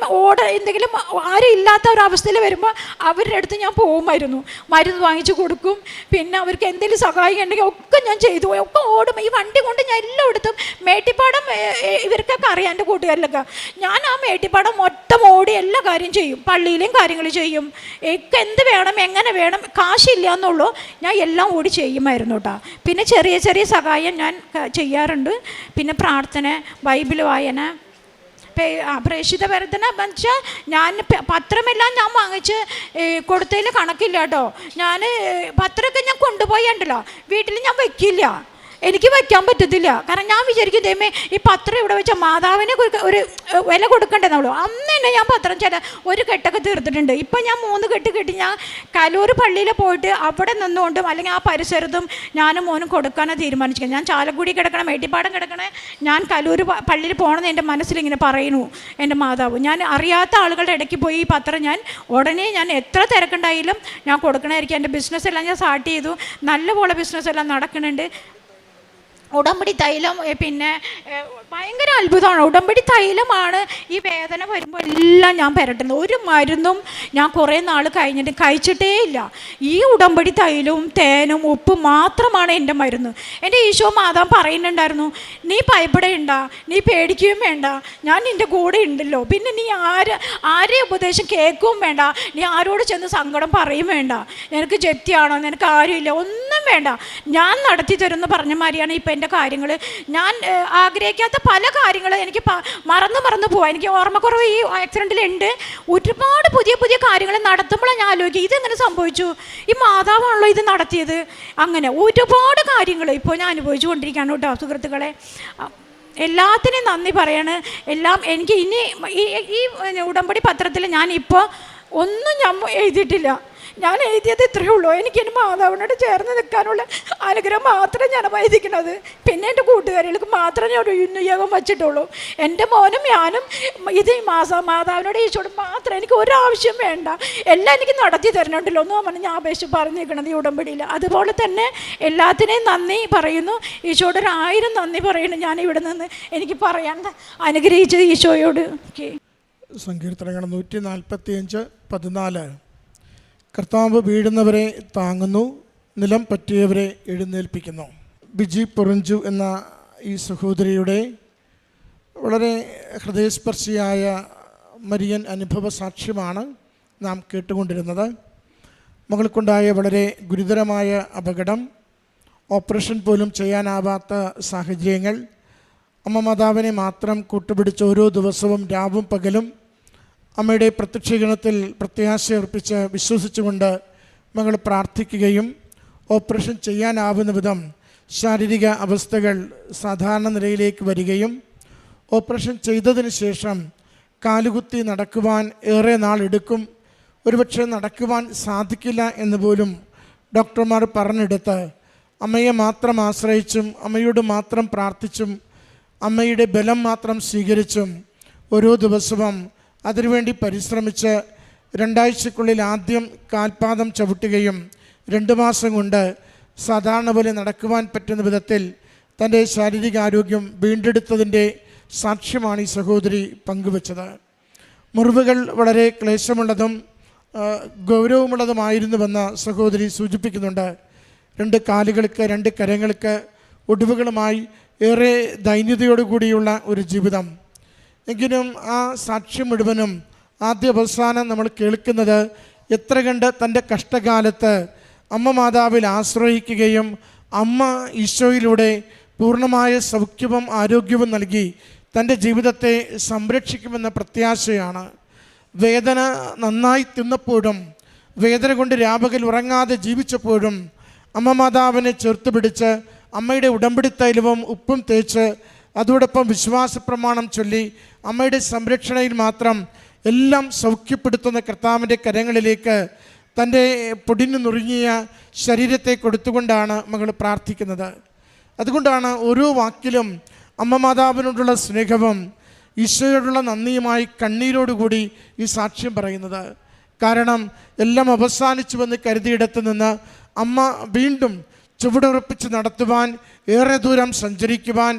ആരും ഇല്ലാത്ത ഒരവസ്ഥയിൽ വരുമ്പോൾ അവരുടെ അടുത്ത് ഞാൻ പോകുമായിരുന്നു, മരുന്ന് വാങ്ങിച്ചു കൊടുക്കും. പിന്നെ അവർക്ക് എന്തെങ്കിലും സഹായം ഉണ്ടെങ്കിൽ ഒക്കെ ഞാൻ ചെയ്തു, ഒക്കെ ഓടും. ഈ വണ്ടി കൊണ്ട് ഞാൻ എല്ലായിടത്തും, മേട്ടിപ്പാടം ഇവർക്കൊക്കെ അറിയാം, എൻ്റെ കൂട്ടുകാരിലൊക്കെ. ഞാൻ ആ മേട്ടിപ്പാടം മൊത്തം ഓടി എല്ലാ കാര്യം ചെയ്യും, പള്ളിയിലെയും കാര്യങ്ങൾ ചെയ്യും. ഒക്കെ എന്ത് വേണം, എങ്ങനെ വേണം, കാശില്ല എന്നുള്ളൂ, ഞാൻ എല്ലാം ഓടി ചെയ്യുമായിരുന്നു കേട്ടോ. പിന്നെ ചെറിയ സഹായം ഞാൻ ചെയ്യാറുണ്ട്. പിന്നെ പ്രാർത്ഥന, ബൈബിൾ വായന, പ്രേക്ഷിത വർധന വെച്ചാൽ ഞാൻ പത്രമെല്ലാം ഞാൻ വാങ്ങിച്ച് കൊടുത്തതിൽ കണക്കില്ല കേട്ടോ. ഞാൻ പത്രമൊക്കെ ഞാൻ കൊണ്ടുപോയി ഉണ്ടല്ലോ, വീട്ടിൽ ഞാൻ വയ്ക്കില്ല, എനിക്ക് വയ്ക്കാൻ പറ്റത്തില്ല. കാരണം ഞാൻ വിചാരിക്കും, ദൈവമേ ഈ പത്രം ഇവിടെ വെച്ചാൽ മാതാവിന് ഒരു വില കൊടുക്കണ്ടേ നമ്മളോ. അന്ന് തന്നെ ഞാൻ പത്രം ഒരു കെട്ടൊക്കെ തീർത്തിട്ടുണ്ട്. ഇപ്പം ഞാൻ 3 കെട്ട് കെട്ടി ഞാൻ കലൂർ പള്ളിയിൽ പോയിട്ട് അവിടെ നിന്നുകൊണ്ടും അല്ലെങ്കിൽ ആ പരിസരത്തും ഞാനും മോനും കൊടുക്കാനാണ് തീരുമാനിച്ചത്. ഞാൻ ചാലക്കുടി കിടക്കണം, മേട്ടിപ്പാടം കിടക്കണേ, ഞാൻ കലൂർ പള്ളിയിൽ പോകണമെന്ന് എൻ്റെ മനസ്സിലിങ്ങനെ പറയുന്നു എൻ്റെ മാതാവ്. ഞാൻ അറിയാത്ത ആളുകളുടെ ഇടയ്ക്ക് പോയി ഈ പത്രം ഞാൻ ഉടനെ ഞാൻ എത്ര തിരക്കുണ്ടായാലും ഞാൻ കൊടുക്കണമായിരിക്കും. എൻ്റെ ബിസിനസ്സെല്ലാം ഞാൻ സ്റ്റാർട്ട് ചെയ്തു, നല്ലപോലെ ബിസിനസ്സെല്ലാം നടക്കുന്നുണ്ട്. ഉടമ്പടി തൈലം പിന്നെ ഭയങ്കര അത്ഭുതമാണ്. ഉടമ്പടി തൈലമാണ് ഈ വേദന വരുമ്പോൾ എല്ലാം ഞാൻ പുരട്ടുന്നത്. ഒരു മരുന്നും ഞാൻ കുറേ നാൾ കഴിഞ്ഞിട്ട് കഴിച്ചിട്ടേ ഇല്ല. ഈ ഉടമ്പടി തൈലവും തേനും ഉപ്പും മാത്രമാണ് എൻ്റെ മരുന്ന്. എൻ്റെ ഈശോ മാതാവ് പറയുന്നുണ്ടായിരുന്നു, നീ ഭയപ്പെടേണ്ട, നീ പേടിക്കുകയും വേണ്ട, ഞാൻ നിൻ്റെ കൂടെ ഉണ്ടല്ലോ. പിന്നെ നീ ആരെ ഉപദേശം കേൾക്കുകയും വേണ്ട, നീ ആരോട് ചെന്ന് സങ്കടം പറയും വേണ്ട, നിനക്ക് ജപ്തിയാണോ, നിനക്ക് ആരുമില്ല, ഒന്നും വേണ്ട, ഞാൻ നടത്തി തരുമെന്ന് പറഞ്ഞ മാതിരിയാണ് ഇപ്പം എൻ്റെ കാര്യങ്ങൾ. ഞാൻ ആഗ്രഹിക്കാത്ത പല കാര്യങ്ങൾ എനിക്ക് മറന്നു പോവാം. എനിക്ക് ഓർമ്മക്കുറവ് ഈ ആക്സിഡൻറ്റിലുണ്ട്. ഒരുപാട് പുതിയ കാര്യങ്ങൾ നടത്തുമ്പോഴാണ് ഞാൻ ആലോചിക്കുക, ഇതെങ്ങനെ സംഭവിച്ചു, ഈ മാതാവാണല്ലോ ഇത് നടത്തിയത്. അങ്ങനെ ഒരുപാട് കാര്യങ്ങൾ ഇപ്പോൾ ഞാൻ അനുഭവിച്ചു കൊണ്ടിരിക്കുകയാണ് കേട്ടോ സുഹൃത്തുക്കളെ. എല്ലാത്തിനും നന്ദി പറയാണ്. എല്ലാം എനിക്ക് ഇനി ഈ ഉടമ്പടി പത്രത്തിൽ ഞാനിപ്പോൾ ഒന്നും ഞാൻ എഴുതിയിട്ടില്ല. ഞാൻ എഴുതിയത് ഇത്രയേ ഉള്ളൂ. എനിക്ക് എൻ്റെ മാതാവിനോട് ചേർന്ന് നിൽക്കാനുള്ള അനുഗ്രഹം മാത്രമേ ഞാൻ എഴുതിക്കുന്നത്. പിന്നെ എൻ്റെ കൂട്ടുകാരികൾക്ക് മാത്രമേ ഞാൻ ഒരു നിയോഗം വച്ചിട്ടുള്ളൂ. എൻ്റെ മോനും ഞാനും ഇത് മാതാവിനോട് ഈശോട് മാത്രം, എനിക്ക് ഒരാവശ്യം വേണ്ട, എല്ലാം എനിക്ക് നടത്തി തരണുണ്ടല്ലോ ഒന്നും പറഞ്ഞ് ഞാൻ അപേക്ഷിച്ച് പറഞ്ഞിരിക്കണത് ഈ ഉടമ്പടിയിൽ. അതുപോലെ തന്നെ എല്ലാത്തിനെയും നന്ദി പറയുന്നു, ഈശോയോട് 1000 നന്ദി പറയുന്നു. ഞാൻ ഇവിടെ നിന്ന് എനിക്ക് പറയാൻ അനുഗ്രഹിച്ചത് ഈശോയോട്. സങ്കീർത്തനങ്ങൾ 145:14. കർത്താവ് വീഴുന്നവരെ താങ്ങുന്നു, നിലം പറ്റിയവരെ എഴുന്നേൽപ്പിക്കുന്നു. ബിജി പൊറിഞ്ചു എന്ന ഈ സഹോദരിയുടെ വളരെ ഹൃദയസ്പർശിയായ മരിയൻ അനുഭവ സാക്ഷ്യമാണ് നാം കേട്ടുകൊണ്ടിരുന്നത്. മകൾക്കുണ്ടായ വളരെ ഗുരുതരമായ അപകടം, ഓപ്പറേഷൻ പോലും ചെയ്യാനാവാത്ത സാഹചര്യങ്ങൾ, അമ്മ മാതാവിനെ മാത്രം കൂട്ടുപിടിച്ച് ഓരോ ദിവസവും രാവും പകലും അമ്മയുടെ പ്രത്യക്ഷീകരണത്തിൽ പ്രത്യാശയർപ്പിച്ച് വിശ്വസിച്ചുകൊണ്ട് മകൾ പ്രാർത്ഥിക്കുകയും ഓപ്പറേഷൻ ചെയ്യാനാവുന്ന വിധം ശാരീരിക അവസ്ഥകൾ സാധാരണ നിലയിലേക്ക് വരികയും ഓപ്പറേഷൻ ചെയ്തതിന് ശേഷം കാലുകുത്തി നടക്കുവാൻ ഏറെ നാളെടുക്കും, ഒരുപക്ഷെ നടക്കുവാൻ സാധിക്കില്ല എന്ന് പോലും ഡോക്ടർമാർ പറഞ്ഞെടുത്ത് അമ്മയെ മാത്രം ആശ്രയിച്ചും അമ്മയോട് മാത്രം പ്രാർത്ഥിച്ചും അമ്മയുടെ ബലം മാത്രം സ്വീകരിച്ചും ഓരോ ദിവസവും അതിനുവേണ്ടി പരിശ്രമിച്ച് 2 ആഴ്ചക്കുള്ളിൽ ആദ്യം കാൽപാദം ചവിട്ടുകയും 2 മാസം കൊണ്ട് സാധാരണ പോലെ നടക്കുവാൻ പറ്റുന്ന വിധത്തിൽ തൻ്റെ ശാരീരികാരോഗ്യം വീണ്ടെടുത്തതിൻ്റെ സാക്ഷ്യമാണ് ഈ സഹോദരി പങ്കുവച്ചത്. മുറിവുകൾ വളരെ ക്ലേശമുള്ളതും ഗൗരവമുള്ളതുമായിരുന്നുവെന്ന് സഹോദരി സൂചിപ്പിക്കുന്നുണ്ട്. 2 കാലുകൾക്ക് 2 കരങ്ങൾക്ക് ഒടിവുകളുമായി ഏറെ ദൈന്യതയോടുകൂടിയുള്ള ഒരു ജീവിതം. എങ്കിലും ആ സാക്ഷ്യം മുഴുവനും ആദ്യാവസാനം നമ്മൾ കേൾക്കുന്നത് എത്ര കണ്ട് തൻ്റെ കഷ്ടകാലത്ത് അമ്മ മാതാവിൽ ആശ്രയിക്കുകയും അമ്മ ഈശോയിലൂടെ പൂർണ്ണമായ സൗഖ്യവും ആരോഗ്യവും നൽകി തൻ്റെ ജീവിതത്തെ സംരക്ഷിക്കുമെന്ന പ്രത്യാശയാണ്. വേദന നന്നായി തിന്നപ്പോഴും വേദന കൊണ്ട് രാപകൽ ഉറങ്ങാതെ ജീവിച്ചപ്പോഴും അമ്മ മാതാവിനെ ചേർത്ത് പിടിച്ച് അമ്മയുടെ ഉടമ്പടി തൈലവും ഉപ്പും തേച്ച് അതോടൊപ്പം വിശ്വാസ പ്രമാണം ചൊല്ലി അമ്മയുടെ സംരക്ഷണയിൽ മാത്രം എല്ലാം സൗഖ്യപ്പെടുത്തുന്ന കർത്താവിൻ്റെ കരങ്ങളിലേക്ക് തൻ്റെ പൊടിഞ്ഞു നുറുങ്ങിയ ശരീരത്തെ കൊടുത്തുകൊണ്ടാണ് മകൾ പ്രാർത്ഥിക്കുന്നത്. അതുകൊണ്ടാണ് ഓരോ വാക്കിലും അമ്മ മാതാവിനോടുള്ള സ്നേഹവും ഈശോയോടുള്ള നന്ദിയുമായി കണ്ണീരോടുകൂടി ഈ സാക്ഷ്യം പറയുന്നത്. കാരണം എല്ലാം അവസാനിച്ചുവെന്ന് കരുതിയിടത്ത് നിന്ന് അമ്മ വീണ്ടും ചുവടുറപ്പിച്ച് നടത്തുവാൻ, ഏറെ ദൂരം സഞ്ചരിക്കുവാൻ,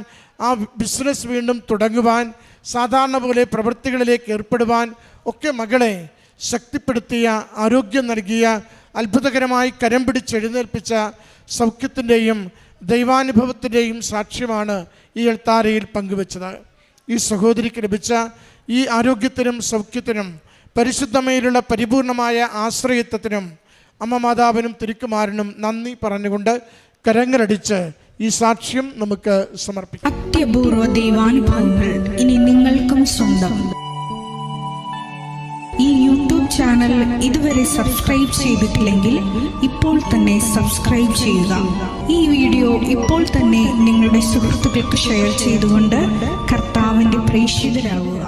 ആ ബിസിനസ് വീണ്ടും തുടങ്ങുവാൻ, സാധാരണ പോലെ പ്രവൃത്തികളിലേക്ക് ഏർപ്പെടുവാൻ ഒക്കെ മകളെ ശക്തിപ്പെടുത്തിയ, ആരോഗ്യം നൽകിയ, അത്ഭുതകരമായി കരം പിടിച്ചെഴുന്നേൽപ്പിച്ച സൗഖ്യത്തിൻ്റെയും ദൈവാനുഭവത്തിൻ്റെയും സാക്ഷ്യമാണ് ഈ എൽത്താരയിൽ പങ്കുവച്ചത്. ഈ സഹോദരിക്ക് ലഭിച്ച ഈ ആരോഗ്യത്തിനും സൗഖ്യത്തിനും പരിശുദ്ധമയിലുള്ള പരിപൂർണമായ ആശ്രയത്വത്തിനും അമ്മ മാതാവിനും തിരുക്കുമാരനും നന്ദി പറഞ്ഞുകൊണ്ട് കരങ്ങളടിച്ച് ഈ സാക്ഷ്യം നമുക്ക് സമർപ്പിക്കാം. അത്യപൂർവ ദൈവാനുഭവങ്ങൾ ഇനി നിങ്ങൾക്കും സ്വന്തം. ഈ യൂട്യൂബ് ചാനൽ ഇതുവരെ സബ്സ്ക്രൈബ് ചെയ്തിട്ടില്ലെങ്കിൽ ഇപ്പോൾ തന്നെ സബ്സ്ക്രൈബ് ചെയ്യുക. ഈ വീഡിയോ ഇപ്പോൾ തന്നെ നിങ്ങളുടെ സുഹൃത്തുക്കൾക്ക് ഷെയർ ചെയ്തുകൊണ്ട് കർത്താവിൻ്റെ പ്രേക്ഷിതരാകുക.